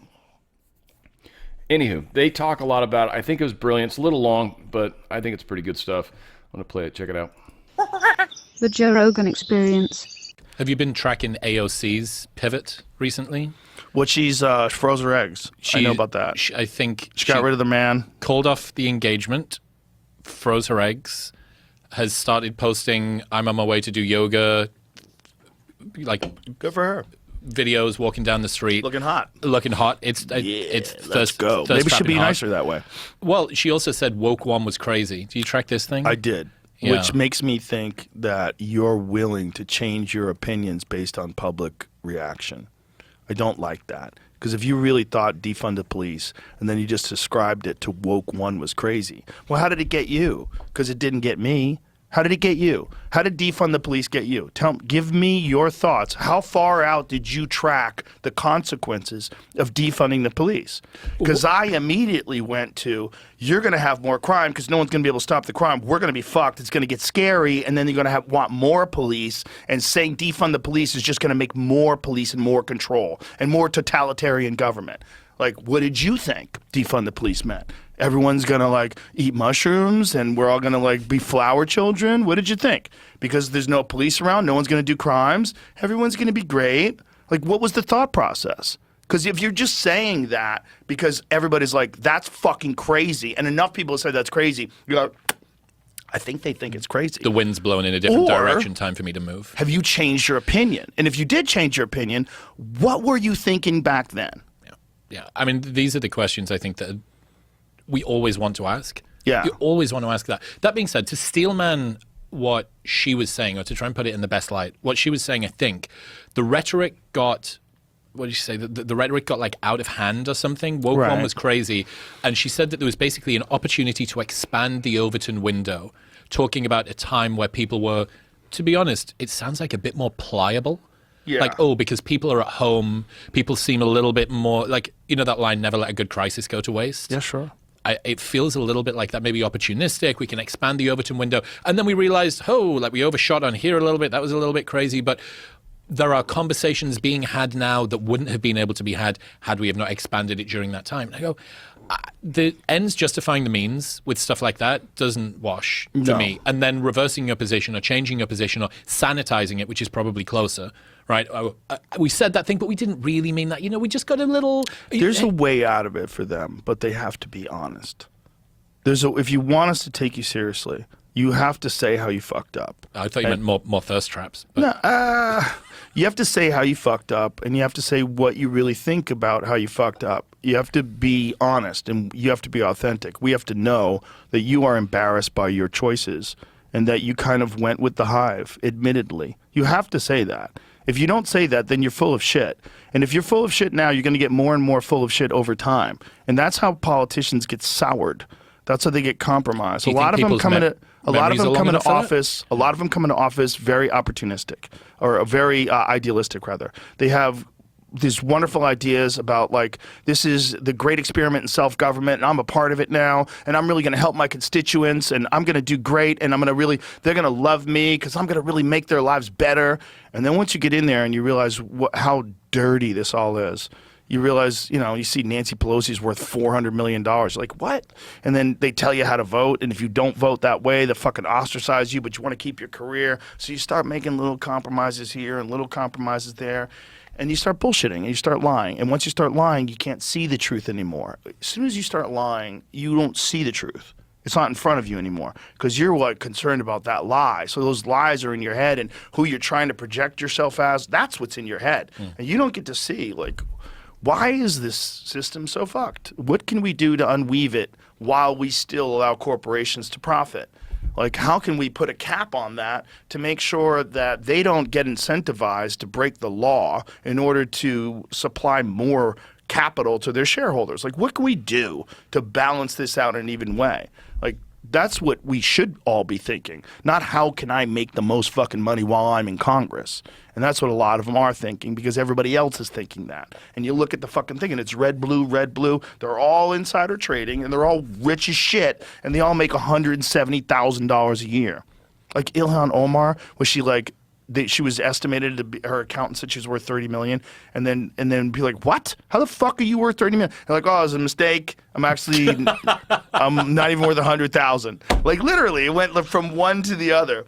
Anywho, they talk a lot about it. I think it was brilliant. It's a little long, but I think it's pretty good stuff. I'm going to play it. Check it out. The Joe Rogan Experience. Have you been tracking AOC's pivot recently? What she's froze her eggs. I know about that. I think she got rid of the man. Called off the engagement, froze her eggs, has started posting, I'm on my way to do yoga. Like, good for her. Videos walking down the street. Looking hot. It's let's go. Maybe she'll be nicer that way. Well, she also said woke one was crazy. Do you track this thing? I did. Yeah. Which makes me think that you're willing to change your opinions based on public reaction. I don't like that. Because if you really thought defund the police and then you just ascribed it to woke one was crazy, well, how did it get you? Because it didn't get me. How did it get you? How did defund the police get you? Give me your thoughts. How far out did you track the consequences of defunding the police? Because I immediately went to, you're going to have more crime because no one's going to be able to stop the crime. We're going to be fucked. It's going to get scary, and then you're going to want more police, and saying defund the police is just going to make more police and more control and more totalitarian government. Like, what did you think defund the police meant? Everyone's going to, like, eat mushrooms and we're all going to, like, be flower children? What did you think? Because there's no police around, no one's going to do crimes, everyone's going to be great? Like, what was the thought process? Because if you're just saying that because everybody's like, that's fucking crazy, and enough people say that's crazy, you're like, I think they think it's crazy. The wind's blowing in a different direction, time for me to move. Have you changed your opinion? And if you did change your opinion, what were you thinking back then? Yeah, I mean, these are the questions I think that we always want to ask. Yeah. You always want to ask that. That being said, to steelman what she was saying, or to try and put it in the best light, what she was saying, I think, the rhetoric got, what did she say? The rhetoric got like out of hand or something. Woke one was crazy. And she said that there was basically an opportunity to expand the Overton window, talking about a time where people were, to be honest, it sounds like a bit more pliable. Yeah. Like, because people are at home, people seem a little bit more, like, you know that line, never let a good crisis go to waste? Yeah, sure. It feels a little bit like that, maybe opportunistic, we can expand the Overton window. And then we realized, like we overshot on here a little bit, that was a little bit crazy, but there are conversations being had now that wouldn't have been able to be had we have not expanded it during that time. And I go, the ends justifying the means with stuff like that doesn't wash to me. And then reversing your position or changing your position or sanitizing it, which is probably closer, right? We said that thing, but we didn't really mean that. You know, we just got a little... There's a way out of it for them, but they have to be honest. If you want us to take you seriously, you have to say how you fucked up. I thought you meant more thirst traps. But. No, you have to say how you fucked up, and you have to say what you really think about how you fucked up. You have to be honest, and you have to be authentic. We have to know that you are embarrassed by your choices and that you kind of went with the hive, admittedly. You have to say that. If you don't say that, then you're full of shit. And if you're full of shit now, you're going to get more and more full of shit over time. And that's how politicians get soured. That's how they get compromised. A lot of them come into office. A lot of them come into office very opportunistic, or very idealistic rather. They have these wonderful ideas about like this is the great experiment in self-government and I'm a part of it now and I'm really going to help my constituents and I'm going to do great and they're going to love me because I'm going to really make their lives better. And then once you get in there and you realize how dirty this all is, you realize, you see Nancy Pelosi's worth $400 million. Like, what? And then they tell you how to vote. And if you don't vote that way, they fucking ostracize you, but you want to keep your career. So you start making little compromises here and little compromises there. And you start bullshitting and you start lying. And once you start lying, you can't see the truth anymore. As soon as you start lying, you don't see the truth. It's not in front of you anymore because you're concerned about that lie. So those lies are in your head and who you're trying to project yourself as, that's what's in your head. And you don't get to see, why is this system so fucked? What can we do to unweave it while we still allow corporations to profit? How can we put a cap on that to make sure that they don't get incentivized to break the law in order to supply more capital to their shareholders? What can we do to balance this out in an even way? That's what we should all be thinking, not how can I make the most fucking money while I'm in Congress. And that's what a lot of them are thinking because everybody else is thinking that. And you look at the fucking thing and it's red, blue, red, blue. They're all insider trading and they're all rich as shit and they all make $170,000 a year. Ilhan Omar, was she she was estimated to be, her accountant said she was worth $30 million, and then be like, what? How the fuck are you worth $30 million? They're like, oh, it was a mistake. I'm actually, I'm not even worth $100,000. Literally, it went from one to the other,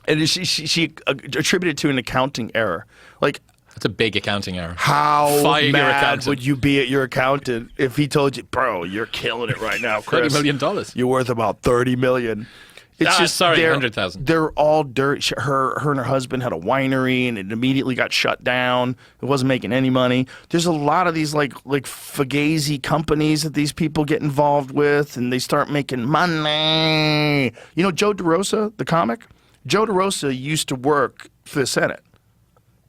and she attributed to an accounting error. That's a big accounting error. How Fire mad would you be at your accountant if he told you, bro, you're killing it right now, Chris? $30 million. You're worth about $30 million. It's just sorry, 100,000. They're all dirt. Her and her husband had a winery, and it immediately got shut down. It wasn't making any money. There's a lot of these like fugazi companies that these people get involved with, and they start making money. Joe DeRosa, the comic. Joe DeRosa used to work for the Senate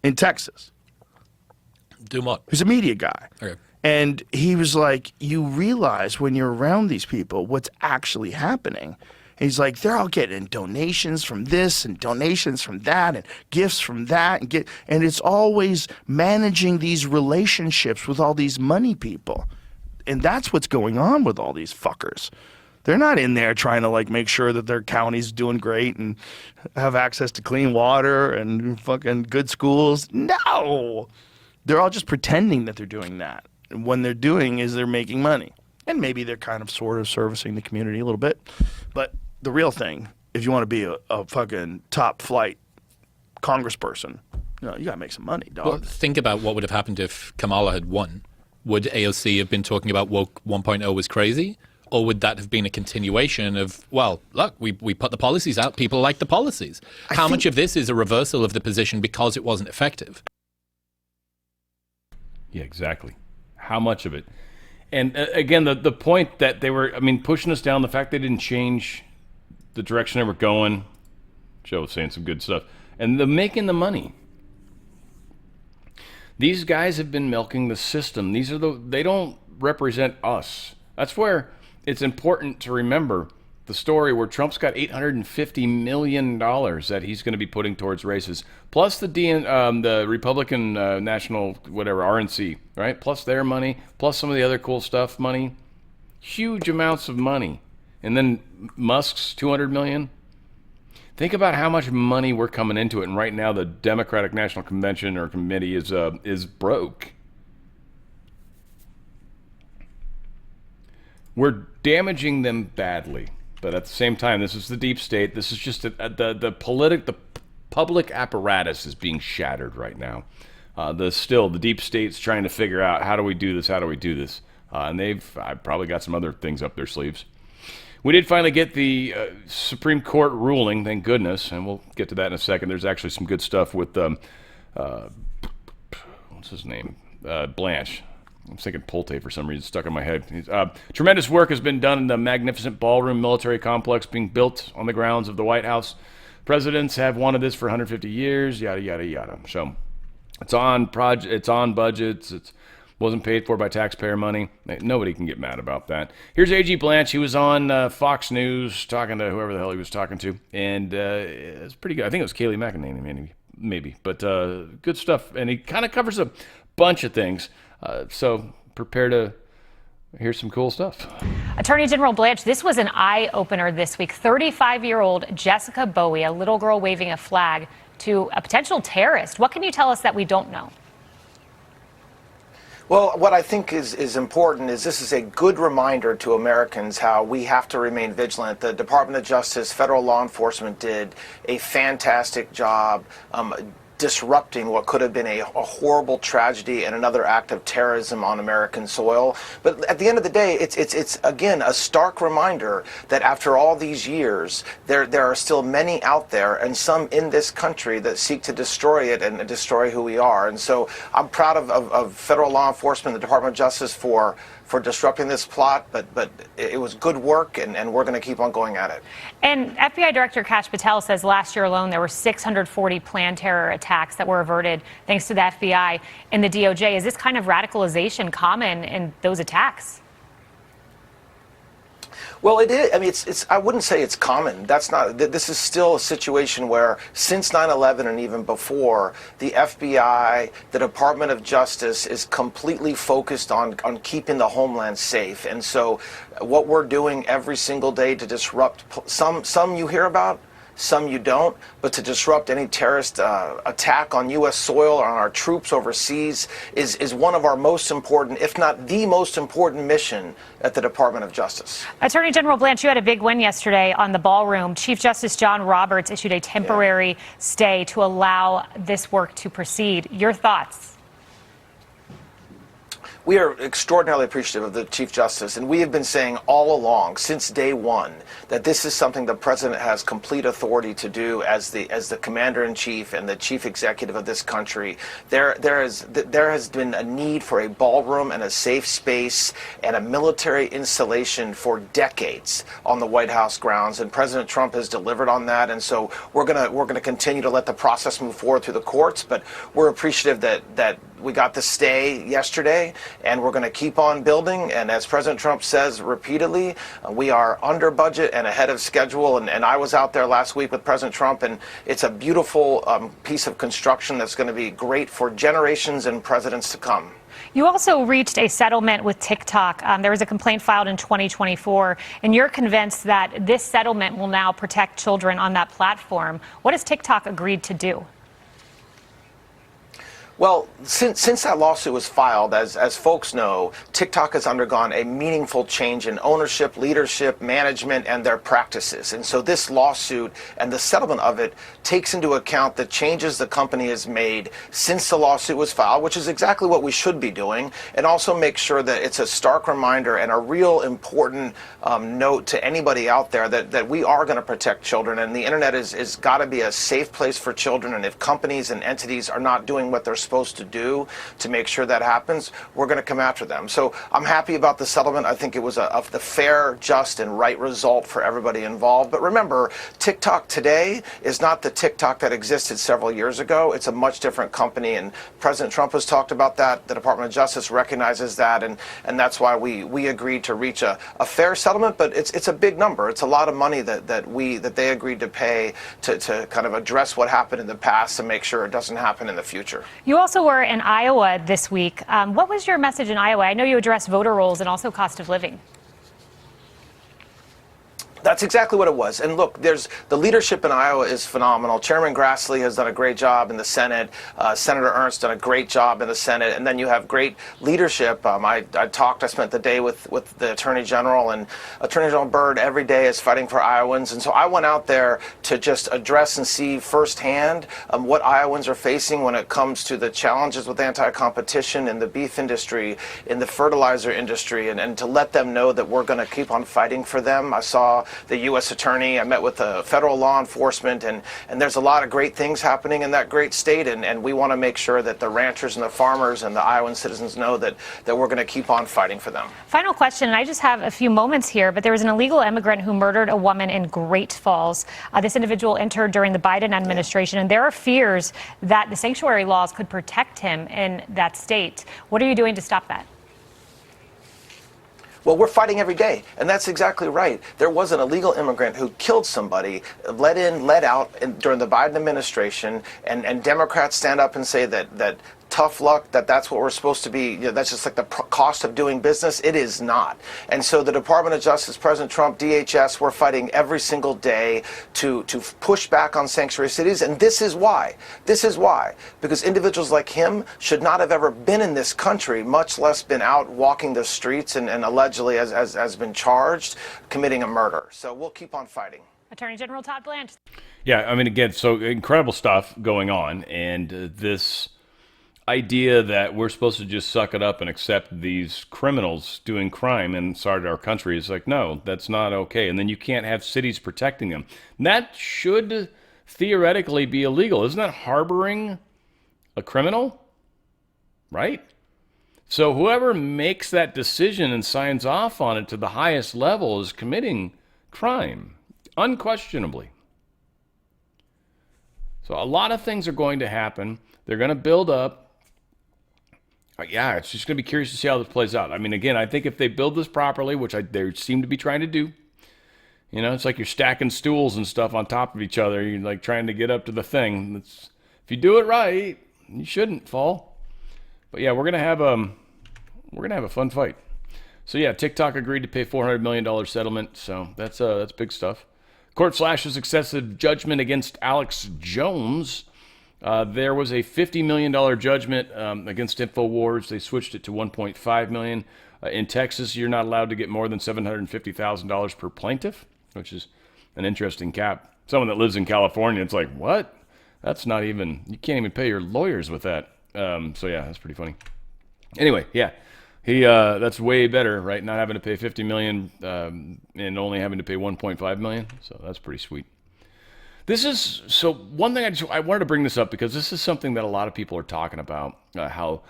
in Texas. Do what? He's a media guy. Okay. And he was like, you realize when you're around these people what's actually happening. He's like, they're all getting donations from this and donations from that and gifts from that. And it's always managing these relationships with all these money people. And that's what's going on with all these fuckers. They're not in there trying to make sure that their county's doing great and have access to clean water and fucking good schools. No! They're all just pretending that they're doing that. And what they're doing is they're making money. And maybe they're kind of sort of servicing the community a little bit. But the real thing, if you want to be a fucking top flight congressperson, you got to make some money, dog. Well, think about what would have happened if Kamala had won. Would AOC have been talking about woke 1.0 was crazy? Or would that have been a continuation of, well, look, we put the policies out, people like the policies. How much of this is a reversal of the position because it wasn't effective? Yeah, exactly. How much of it? And again, the point that they were, pushing us down, the fact they didn't change the direction they were going. Joe was saying some good stuff. And making the money. These guys have been milking the system. They don't represent us. That's where it's important to remember the story where Trump's got $850 million that he's going to be putting towards races, plus the Republican National, whatever, RNC, right? Plus their money, plus some of the other cool stuff money. Huge amounts of money. And then Musk's $200 million. Think about how much money we're coming into it. And right now the Democratic National Convention or Committee is broke. We're damaging them badly. But at the same time, this is the deep state. This is just the public apparatus is being shattered right now. The deep state's trying to figure out how do we do this? And they've probably got some other things up their sleeves. We did finally get the Supreme Court ruling, thank goodness, and we'll get to that in a second. There's actually some good stuff with what's his name? Blanche. I'm thinking Polte for some reason, stuck in my head. Tremendous work has been done in the magnificent ballroom military complex being built on the grounds of the White House. Presidents have wanted this for 150 years, yada, yada, yada. So it's on budgets. It wasn't paid for by taxpayer money. Nobody can get mad about that. Here's A.G. Blanche. He was on Fox News talking to whoever the hell he was talking to. And it's pretty good. I think it was Kayleigh McEnany, maybe. But good stuff. And he kind of covers a bunch of things. So prepare to hear some cool stuff. Attorney General Blanche, this was an eye-opener this week. 35-year-old Jessica Bowie, a little girl waving a flag to a potential terrorist. What can you tell us that we don't know? Well, what I think is important is this is a good reminder to Americans how we have to remain vigilant. The Department of Justice, federal law enforcement did a fantastic job disrupting what could have been a horrible tragedy and another act of terrorism on American soil. But at the end of the day, it's again a stark reminder that after all these years, there are still many out there and some in this country that seek to destroy it and destroy who we are. And so I'm proud of federal law enforcement, the Department of Justice for disrupting this plot, but it was good work, and we're going to keep on going at it. And FBI Director Kash Patel says last year alone there were 640 planned terror attacks that were averted thanks to the FBI and the DOJ. Is this kind of radicalization common in those attacks? Well, it is. I mean, I wouldn't say it's common. That's not. This is still a situation where, since 9/11 and even before, the FBI, the Department of Justice, is completely focused on keeping the homeland safe. And so, what we're doing every single day to disrupt some you hear about, some you don't, but to disrupt any terrorist attack on U.S. soil or on our troops overseas is one of our most important, if not the most important mission at the Department of Justice. Attorney General Blanche, you had a big win yesterday on the ballroom. Chief Justice John Roberts issued a temporary stay to allow this work to proceed. Your thoughts? We are extraordinarily appreciative of the Chief Justice, and we have been saying all along, since day one, that this is something the President has complete authority to do as the Commander-in-Chief and the Chief Executive of this country. There has been a need for a ballroom and a safe space and a military installation for decades on the White House grounds, and President Trump has delivered on that. And so we're gonna continue to let the process move forward through the courts, but we're appreciative that we got the stay yesterday, and we're going to keep on building. And as President Trump says repeatedly, we are under budget and ahead of schedule. And I was out there last week with President Trump, and it's a beautiful piece of construction that's going to be great for generations and presidents to come. You also reached a settlement with TikTok. There was a complaint filed in 2024, and you're convinced that this settlement will now protect children on that platform. What has TikTok agreed to do? Well, since that lawsuit was filed, as folks know, TikTok has undergone a meaningful change in ownership, leadership, management, and their practices. And so this lawsuit and the settlement of it takes into account the changes the company has made since the lawsuit was filed, which is exactly what we should be doing, and also make sure that it's a stark reminder and a real important note to anybody out there that we are going to protect children, and the internet is got to be a safe place for children. And if companies and entities are not doing what they're supposed to do to make sure that happens, we're going to come after them. So I'm happy about the settlement. I think it was the fair, just, and right result for everybody involved. But remember, TikTok today is not the TikTok that existed several years ago. It's a much different company, and President Trump has talked about that. The Department of Justice recognizes that, and that's why we agreed to reach a fair settlement. But it's a big number. It's a lot of money that they agreed to pay to kind of address what happened in the past and make sure it doesn't happen in the future. You also were in Iowa this week. What was your message in Iowa? I know you addressed voter rolls and also cost of living. That's exactly what it was. And look, the leadership in Iowa is phenomenal. Chairman Grassley has done a great job in the Senate. Senator Ernst done a great job in the Senate. And then you have great leadership. I spent the day with the Attorney General, and Attorney General Byrd every day is fighting for Iowans. And so I went out there to just address and see firsthand what Iowans are facing when it comes to the challenges with anti-competition in the beef industry, in the fertilizer industry, and to let them know that we're going to keep on fighting for them. I saw the U.S. Attorney. I met with the federal law enforcement, and there's a lot of great things happening in that great state, and we want to make sure that the ranchers and the farmers and the Iowan citizens know that we're going to keep on fighting for them. Final question, and I just have a few moments here, but there was an illegal immigrant who murdered a woman in Great Falls. This individual entered during the Biden administration, and there are fears that the sanctuary laws could protect him in that state. What are you doing to stop that? Well, we're fighting every day, and that's exactly right. There was an illegal immigrant who killed somebody, let in, let out during the Biden administration, and Democrats stand up and say that tough luck, that's what we're supposed to be, that's just like the cost of doing business. It is not. And so the Department of Justice, President Trump, DHS, we're fighting every single day to push back on sanctuary cities. And this is why. This is why. Because individuals like him should not have ever been in this country, much less been out walking the streets and allegedly, as been charged, committing a murder. So we'll keep on fighting. Attorney General Todd Blanche. Yeah, I mean, again, so incredible stuff going on. And this idea that we're supposed to just suck it up and accept these criminals doing crime inside our country is like, no, that's not okay. And then you can't have cities protecting them. And that should theoretically be illegal. Isn't that harboring a criminal? Right? So whoever makes that decision and signs off on it to the highest level is committing crime, unquestionably. So a lot of things are going to happen. They're going to build up. Yeah, it's just going to be curious to see how this plays out. I mean, again, I think if they build this properly, which they seem to be trying to do, it's like you're stacking stools and stuff on top of each other. You're like trying to get up to the thing. If you do it right, you shouldn't fall. But yeah, we're gonna have a fun fight. So yeah, TikTok agreed to pay $400 million settlement. So that's big stuff. Court slashes excessive judgment against Alex Jones. There was a $50 million judgment against InfoWars. They switched it to $1.5 million. In Texas, you're not allowed to get more than $750,000 per plaintiff, which is an interesting cap. Someone that lives in California, it's like, what? That's not even, you can't even pay your lawyers with that. So yeah, that's pretty funny. Anyway, yeah. That's way better, right? Not having to pay $50 million and only having to pay $1.5 million. So that's pretty sweet. One thing I wanted to bring this up because this is something that a lot of people are talking about, how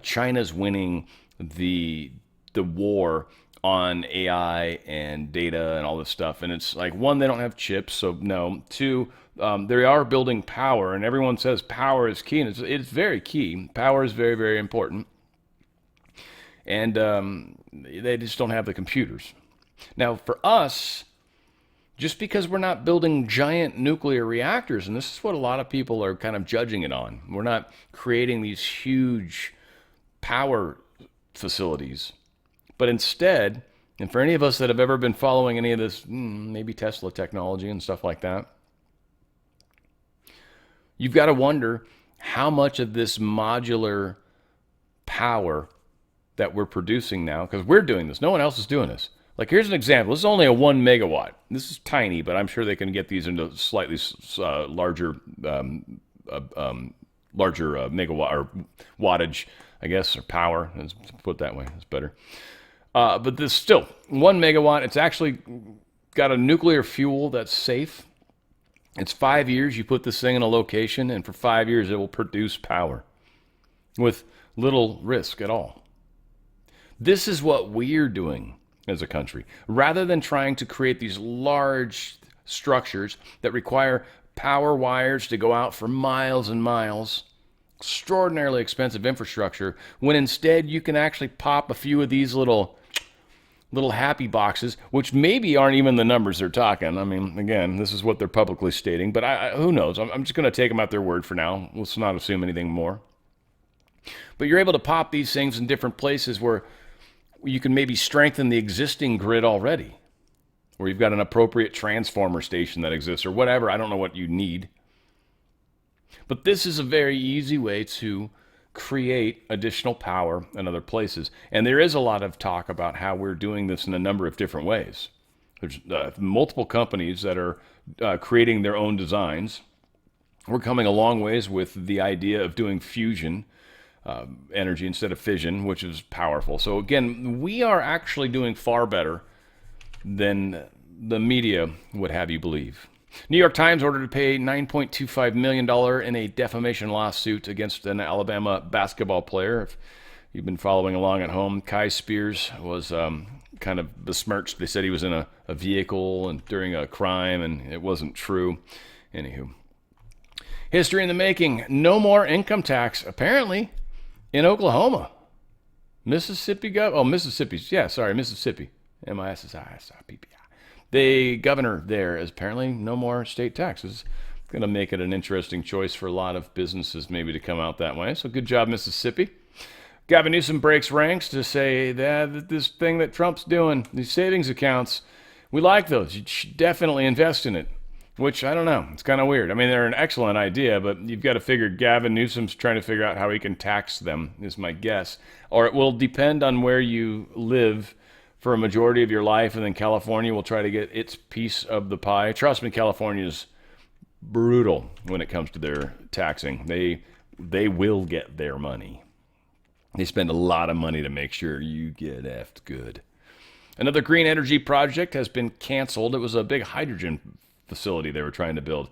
China's winning the war on AI and data and all this stuff. And it's like, one, they don't have chips, so no. Two, they are building power, and everyone says power is key, and it's very key. Power is very, very important. And they just don't have the computers. Now, for us, just because we're not building giant nuclear reactors, and this is what a lot of people are kind of judging it on, we're not creating these huge power facilities. But instead, and for any of us that have ever been following any of this, maybe Tesla technology and stuff like that, you've got to wonder how much of this modular power that we're producing now, because we're doing this, no one else is doing this. Like, here's an example. This is only a 1 megawatt. This is tiny, but I'm sure they can get these into slightly larger megawatt or wattage, I guess, or power. Let's put it that way. That's better. But this still 1 megawatt. It's actually got a nuclear fuel that's safe. It's 5 years. You put this thing in a location, and for 5 years it will produce power with little risk at all. This is what we're doing as a country. Rather than trying to create these large structures that require power wires to go out for miles and miles, extraordinarily expensive infrastructure, when instead you can actually pop a few of these little happy boxes, which maybe aren't even the numbers they're talking. I mean, again, this is what they're publicly stating, but who knows? I'm just going to take them at their word for now. Let's not assume anything more. But you're able to pop these things in different places where you can maybe strengthen the existing grid already, where you've got an appropriate transformer station that exists or whatever. I don't know what you need. But this is a very easy way to create additional power in other places. And there is a lot of talk about how we're doing this in a number of different ways. There's multiple companies that are creating their own designs. We're coming a long ways with the idea of doing fusion energy instead of fission, which is powerful. So again, we are actually doing far better than the media would have you believe. New York Times ordered to pay $9.25 million in a defamation lawsuit against an Alabama basketball player. If you've been following along at home, Kai Spears was kind of besmirched. They said he was in a vehicle and during a crime, and it wasn't true. Anywho. History in the making. No more income tax, apparently, in Oklahoma. Mississippi. Mississippi. M-I-S-S-I-S-I-P-P-I. The governor there is apparently no more state taxes. going to make it an interesting choice for a lot of businesses maybe to come out that way. So good job, Mississippi. Gavin Newsom breaks ranks to say that this thing that Trump's doing, these savings accounts, we like those. You should definitely invest in it, which I don't know. It's kind of weird. I mean, they're an excellent idea, but you've got to figure Gavin Newsom's trying to figure out how he can tax them, is my guess. Or it will depend on where you live for a majority of your life, and then California will try to get its piece of the pie. Trust me, California's brutal when it comes to their taxing. They will get their money. They spend a lot of money to make sure you get effed good. Another green energy project has been canceled. It was a big hydrogen facility they were trying to build.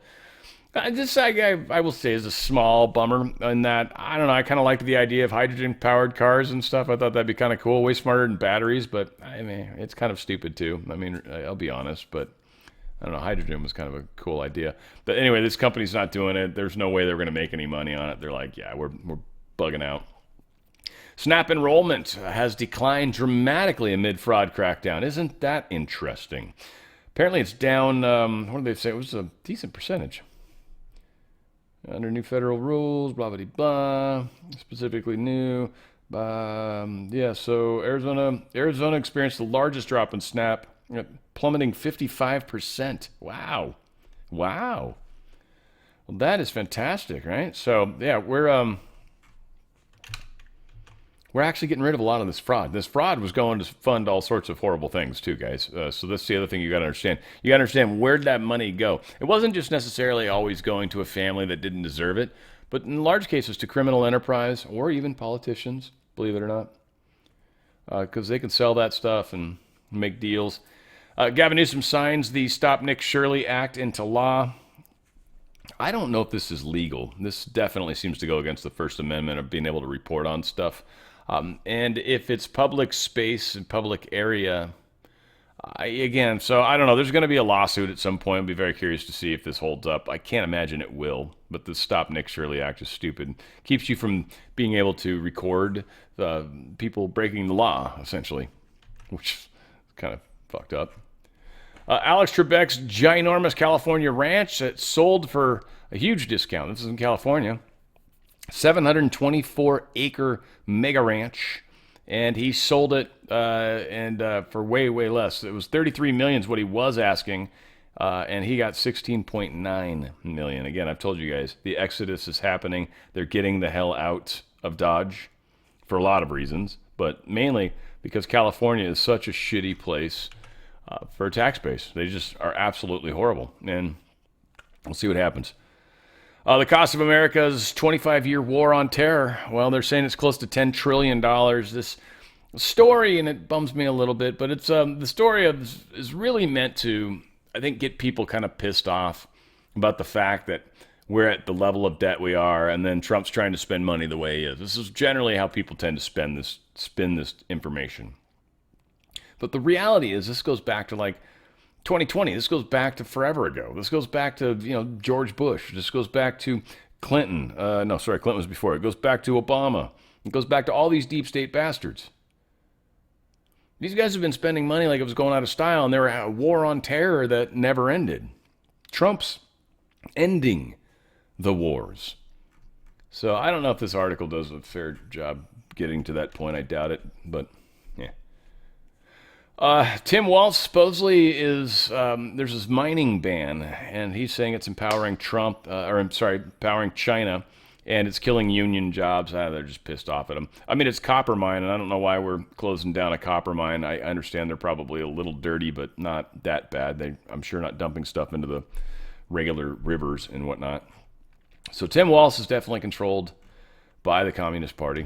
This, I will say, is a small bummer in that, I don't know, I kind of liked the idea of hydrogen-powered cars and stuff. I thought that'd be kind of cool, way smarter than batteries, but I mean, it's kind of stupid too. I mean, I'll be honest, but I don't know, hydrogen was kind of a cool idea. But anyway, this company's not doing it. There's no way they're going to make any money on it. They're like, yeah, we're bugging out. SNAP enrollment has declined dramatically amid fraud crackdown. Isn't that interesting? Apparently it's down, what did they say? It was a decent percentage. Under new federal rules, blah, blah, blah, specifically new. Yeah, so Arizona experienced the largest drop in SNAP, plummeting 55%. Wow. Well, that is fantastic, right? So, yeah, we're actually getting rid of a lot of this fraud. This fraud was going to fund all sorts of horrible things too, guys. So that's the other thing you got to understand. You got to understand, where'd that money go? It wasn't just necessarily always going to a family that didn't deserve it, but in large cases to criminal enterprise or even politicians, believe it or not, because they can sell that stuff and make deals. Gavin Newsom signs the Stop Nick Shirley Act into law. I don't know if this is legal. This definitely seems to go against the First Amendment of being able to report on stuff. And if it's public space and public area, so I don't know. There's going to be a lawsuit at some point. I'll be very curious to see if this holds up. I can't imagine it will, but the Stop Nick Shirley Act is stupid. Keeps you from being able to record people breaking the law, essentially, which is kind of fucked up. Alex Trebek's ginormous California ranch that sold for a huge discount. This is in California. 724-acre mega ranch, and he sold it for way less. It was $33 million is what he was asking, and he got $16.9 million. Again, I've told you guys, the exodus is happening. They're getting the hell out of Dodge for a lot of reasons, but mainly because California is such a shitty place for a tax base. They just are absolutely horrible, and we'll see what happens. The cost of America's 25-year war on terror, well, they're saying it's close to $10 trillion. This story, and it bums me a little bit, but it's the story is really meant to, I think, get people kind of pissed off about the fact that we're at the level of debt we are, and then Trump's trying to spend money the way he is. This is generally how people tend to spin this information. But the reality is, this goes back to like 2020. This goes back to forever ago. This goes back to, George Bush. This goes back to Clinton. Clinton was before. It goes back to Obama. It goes back to all these deep state bastards. These guys have been spending money like it was going out of style, and they were at a war on terror that never ended. Trump's ending the wars. So I don't know if this article does a fair job getting to that point. I doubt it, but yeah. Tim Walz supposedly is, there's this mining ban, and he's saying it's empowering empowering China, and it's killing union jobs. They're just pissed off at him. I mean, it's copper mine, and I don't know why we're closing down a copper mine. I understand they're probably a little dirty, but not that bad. I'm sure not dumping stuff into the regular rivers and whatnot. So Tim Walz is definitely controlled by the Communist Party,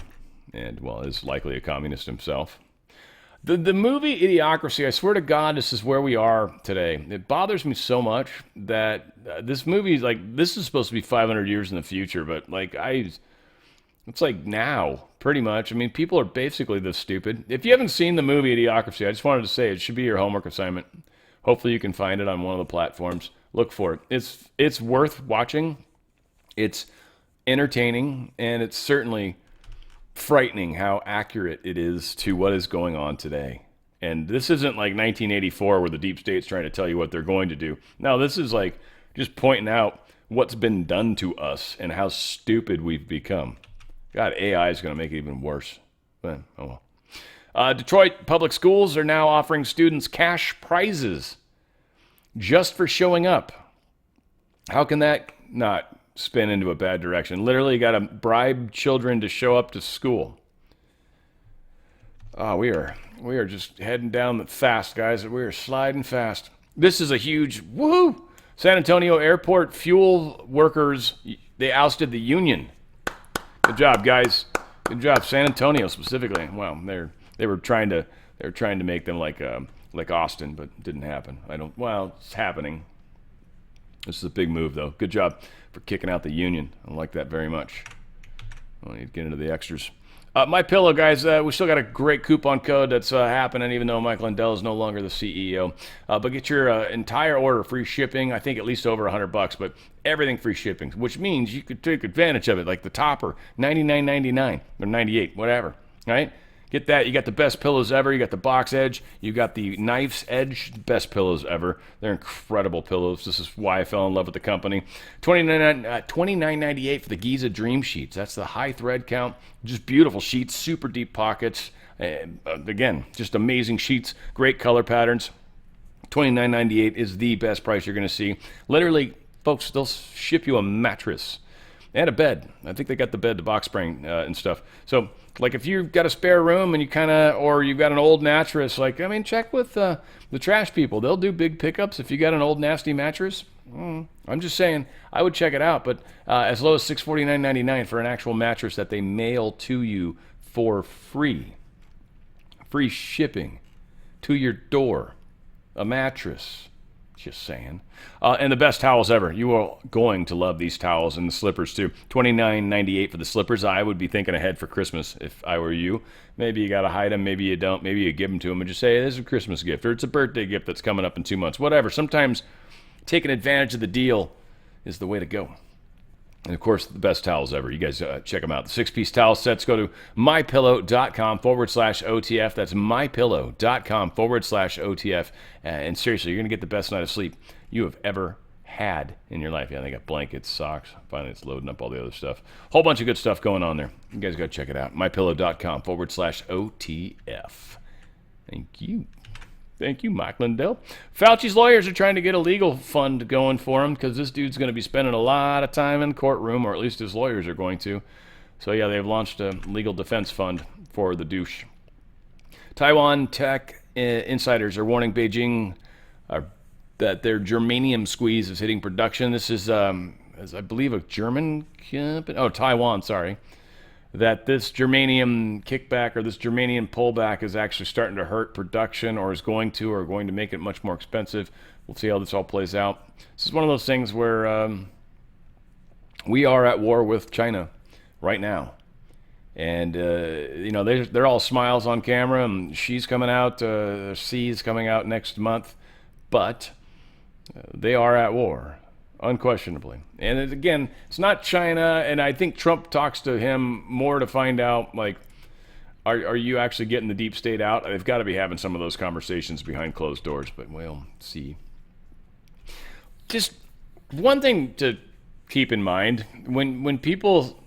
and, well, is likely a communist himself. The movie Idiocracy, I swear to God, this is where we are today. It bothers me so much that this movie is like, this is supposed to be 500 years in the future, but it's like now, pretty much. I mean, people are basically this stupid. If you haven't seen the movie Idiocracy, I just wanted to say it should be your homework assignment. Hopefully you can find it on one of the platforms. Look for it. It's worth watching. It's entertaining, and it's certainly frightening how accurate it is to what is going on today. And this isn't like 1984 where the deep state's trying to tell you what they're going to do. No, this is like just pointing out what's been done to us and how stupid we've become. God, AI is going to make it even worse. But, oh well. Detroit public schools are now offering students cash prizes just for showing up. How can that not spin into a bad direction? Literally, you got to bribe children to show up to school. We are just heading down fast, guys. We are sliding fast. This is a huge woohoo! San Antonio airport fuel workers, they ousted the union. Good job, guys. Good job, San Antonio specifically. Well, they were trying to make them like Austin, but it didn't happen. Well, it's happening. This is a big move, though. Good job for kicking out the union. I like that very much. I need to get into the extras. My Pillow, guys, we still got a great coupon code that's happening, even though Mike Lindell is no longer the CEO. But get your entire order free shipping. I think at least over $100, but everything free shipping, which means you could take advantage of it, like the topper, $99.99 or $98, whatever. Right? Get that. You got the best pillows ever. You got the box edge. You got the knife's edge. Best pillows ever. They're incredible pillows. This is why I fell in love with the company. $29.98 for the Giza Dream Sheets. That's the high thread count. Just beautiful sheets. Super deep pockets. Again, just amazing sheets. Great color patterns. $29.98 is the best price you're going to see. Literally, folks, they'll ship you a mattress and a bed. I think they got the bed, the box spring and stuff. So, like if you've got a spare room and or you've got an old mattress, check with the trash people. They'll do big pickups if you got an old nasty mattress. I'm just saying, I would check it out. But as low as $649.99 for an actual mattress that they mail to you for free. Free shipping to your door. A mattress. Just saying. And the best towels ever. You are going to love these towels and the slippers too. $29.98 for the slippers. I would be thinking ahead for Christmas if I were you. Maybe you got to hide them. Maybe you don't. Maybe you give them to them and just say, hey, this is a Christmas gift or it's a birthday gift that's coming up in 2 months. Whatever. Sometimes taking advantage of the deal is the way to go. And of course, the best towels ever. You guys check them out. The 6-piece towel sets. Go to mypillow.com/OTF. That's mypillow.com/OTF. And seriously, you're going to get the best night of sleep you have ever had in your life. Yeah, they got blankets, socks. Finally, it's loading up all the other stuff. Whole bunch of good stuff going on there. You guys got to check it out. mypillow.com/OTF. Thank you. Thank you, Mike Lindell. Fauci's lawyers are trying to get a legal fund going for him because this dude's going to be spending a lot of time in courtroom, or at least his lawyers are going to. So, yeah, they've launched a legal defense fund for the douche. Taiwan tech insiders are warning Beijing that their germanium squeeze is hitting production. This is, I believe, a German company. Oh, Taiwan, sorry. That this germanium kickback or this germanium pullback is actually starting to hurt production or going to make it much more expensive. We'll see how this all plays out. This is one of those things where we are at war with China right now. And, they're all smiles on camera, and Xi's coming out, Xi's coming out next month. But they are at war. Unquestionably. And again, it's not China, and I think Trump talks to him more to find out, are you actually getting the deep state out? They've got to be having some of those conversations behind closed doors, but we'll see. Just one thing to keep in mind, when people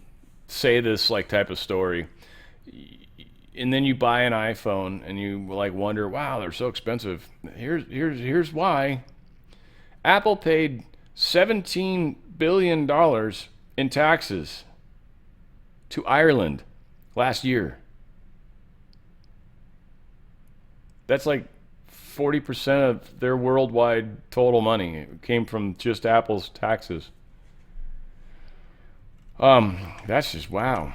say this type of story, and then you buy an iPhone and you wonder, wow, they're so expensive. Here's why. Apple paid $17 billion in taxes to Ireland last year. That's 40% of their worldwide total money. It came from just Apple's taxes. That's just wow.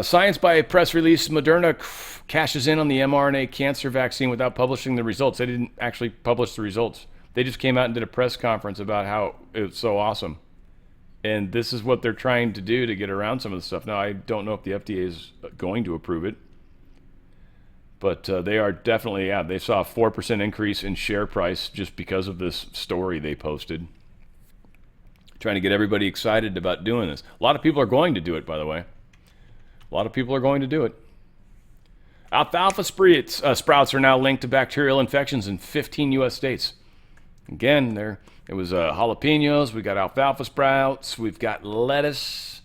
Science by a press release, Moderna cashes in on the mRNA cancer vaccine without publishing the results. They didn't actually publish the results. They just came out and did a press conference about how it's so awesome. And this is what they're trying to do to get around some of the stuff. Now, I don't know if the FDA is going to approve it. But they are definitely, they saw a 4% increase in share price just because of this story they posted. Trying to get everybody excited about doing this. A lot of people are going to do it, by the way. A lot of people are going to do it. Alfalfa sprouts are now linked to bacterial infections in 15 U.S. states. Again, they're It was jalapenos. We got alfalfa sprouts. We've got lettuce.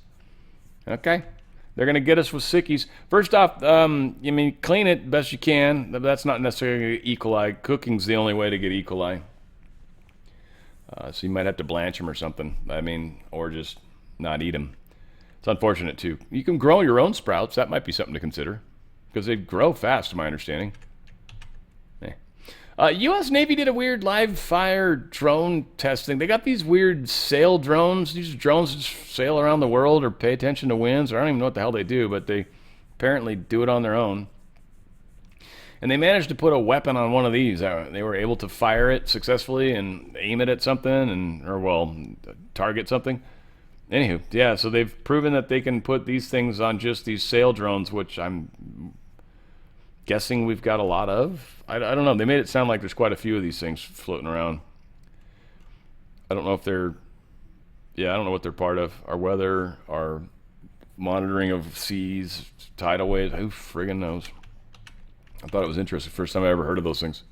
Okay. They're going to get us with sickies. First off, clean it best you can. That's not necessarily E. coli. Cooking's the only way to get E. coli. So you might have to blanch them or something. Or just not eat them. It's unfortunate, too. You can grow your own sprouts. That might be something to consider. Because they grow fast, to my understanding. U.S. Navy did a weird live fire drone testing. They got these weird sail drones. These drones just sail around the world or pay attention to winds. Or I don't even know what the hell they do, but they apparently do it on their own. And they managed to put a weapon on one of these. They were able to fire it successfully and aim it at something target something. Anywho, yeah, so they've proven that they can put these things on just these sail drones, which I'm guessing we've got a lot of. I don't know. They made it sound like there's quite a few of these things floating around. I don't know if I don't know what they're part of. Our weather, our monitoring of seas, tidal waves. Who friggin' knows? I thought it was interesting. First time I ever heard of those things.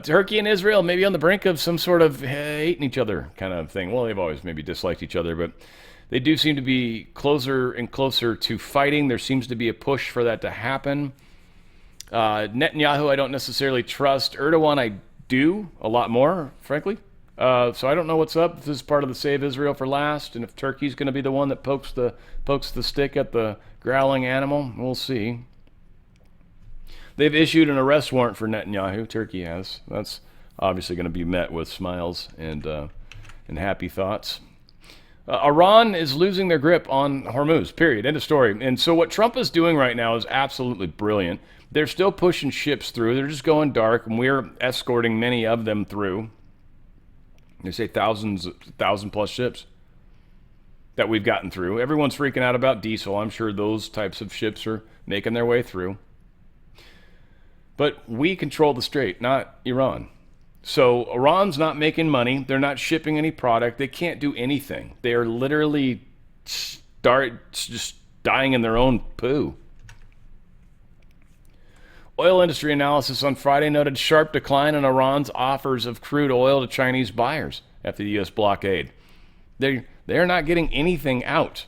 Turkey and Israel maybe on the brink of some sort of hating each other kind of thing. Well, they've always maybe disliked each other, but they do seem to be closer and closer to fighting. There seems to be a push for that to happen. Netanyahu, I don't necessarily trust. Erdogan, I do a lot more, frankly. So I don't know what's up. If this is part of the Save Israel for Last, and if Turkey's going to be the one that pokes the stick at the growling animal, we'll see. They've issued an arrest warrant for Netanyahu. Turkey has. That's obviously going to be met with smiles and happy thoughts. Iran is losing their grip on Hormuz, period. End of story. And so what Trump is doing right now is absolutely brilliant. They're still pushing ships through. They're just going dark, and we're escorting many of them through. They say 1,000+ ships that we've gotten through. Everyone's freaking out about diesel. I'm sure those types of ships are making their way through. But we control the strait, not Iran. So Iran's not making money. They're not shipping any product. They can't do anything. They are literally just dying in their own poo. Oil industry analysis on Friday noted sharp decline in Iran's offers of crude oil to Chinese buyers after the U.S. blockade. They're not getting anything out.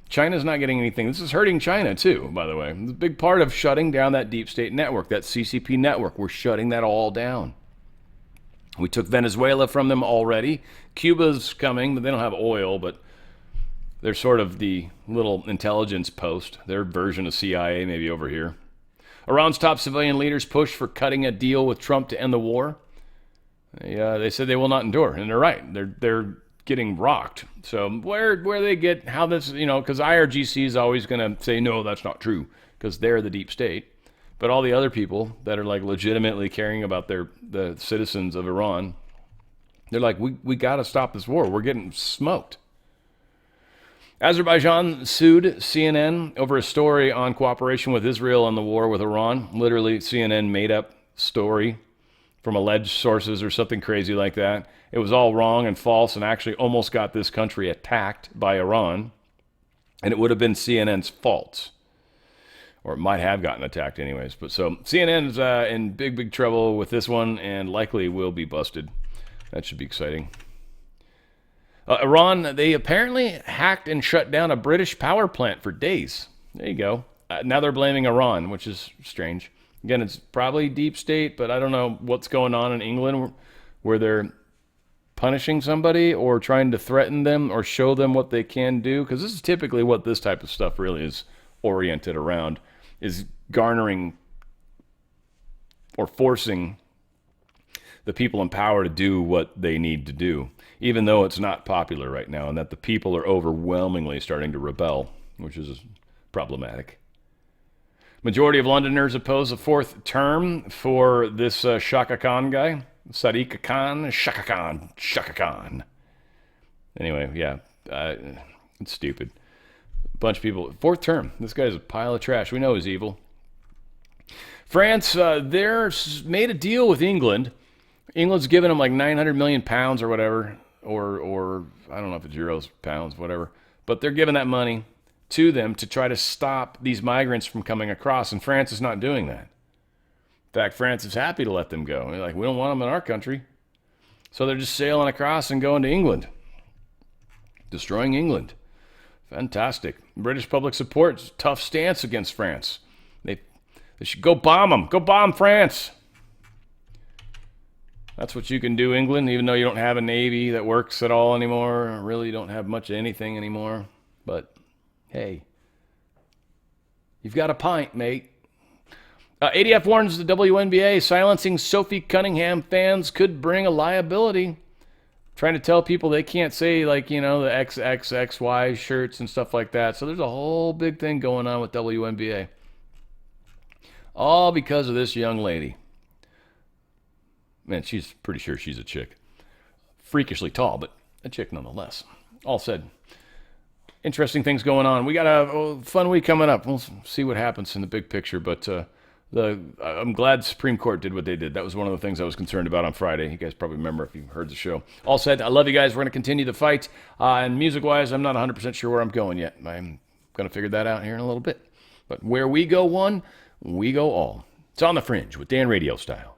China's not getting anything. This is hurting China, too, by the way. It's a big part of shutting down that deep state network, that CCP network. We're shutting that all down. We took Venezuela from them already. Cuba's coming, but they don't have oil, but they're sort of the little intelligence post. Their version of CIA maybe over here. Iran's top civilian leaders push for cutting a deal with Trump to end the war. They said they will not endure, and they're right. They're getting rocked. So where they get how this, because IRGC is always going to say, no, that's not true, because they're the deep state. But all the other people that are like legitimately caring about the citizens of Iran, they're like, we got to stop this war. We're getting smoked. Azerbaijan sued CNN over a story on cooperation with Israel on the war with Iran. Literally, CNN made up story from alleged sources or something crazy like that. It was all wrong and false and actually almost got this country attacked by Iran. And it would have been CNN's fault. Or it might have gotten attacked anyways. But so CNN's in big trouble with this one and likely will be busted. That should be exciting. Iran, they apparently hacked and shut down a British power plant for days. There you go. Now they're blaming Iran, which is strange. Again, it's probably deep state, but I don't know what's going on in England where they're punishing somebody or trying to threaten them or show them what they can do. Because this is typically what this type of stuff really is oriented around, is garnering or forcing the people in power to do what they need to do, even though it's not popular right now and that the people are overwhelmingly starting to rebel, which is problematic. Majority of Londoners oppose a fourth term for this Shaka Khan guy. Sadiq Khan, Shaka Khan. Anyway, yeah, it's stupid. A bunch of people, fourth term. This guy's a pile of trash. We know he's evil. France, they're made a deal with England. England's giving them like 900 million pounds or whatever, or I don't know if it's euros, pounds, whatever. But they're giving that money to them to try to stop these migrants from coming across, and France is not doing that. In fact, France is happy to let them go. They're like, we don't want them in our country. So they're just sailing across and going to England. Destroying England. Fantastic. British public support, tough stance against France. They should go bomb them. Go bomb France. That's what you can do, England, even though you don't have a navy that works at all anymore. Really don't have much of anything anymore. But, hey, you've got a pint, mate. ADF warns the WNBA silencing Sophie Cunningham fans could bring a liability. Trying to tell people they can't say, like, you know, the XXXY shirts and stuff like that. So there's a whole big thing going on with WNBA. All because of this young lady. Man, she's pretty sure she's a chick. Freakishly tall, but a chick nonetheless. All said, interesting things going on. We got a fun week coming up. We'll see what happens in the big picture, but I'm glad the Supreme Court did what they did. That was one of the things I was concerned about on Friday. You guys probably remember if you heard the show. All said, I love you guys. We're going to continue the fight. And music-wise, I'm not 100% sure where I'm going yet. I'm going to figure that out here in a little bit. But where we go one, we go all. It's On the Fringe with Dan Radio Style.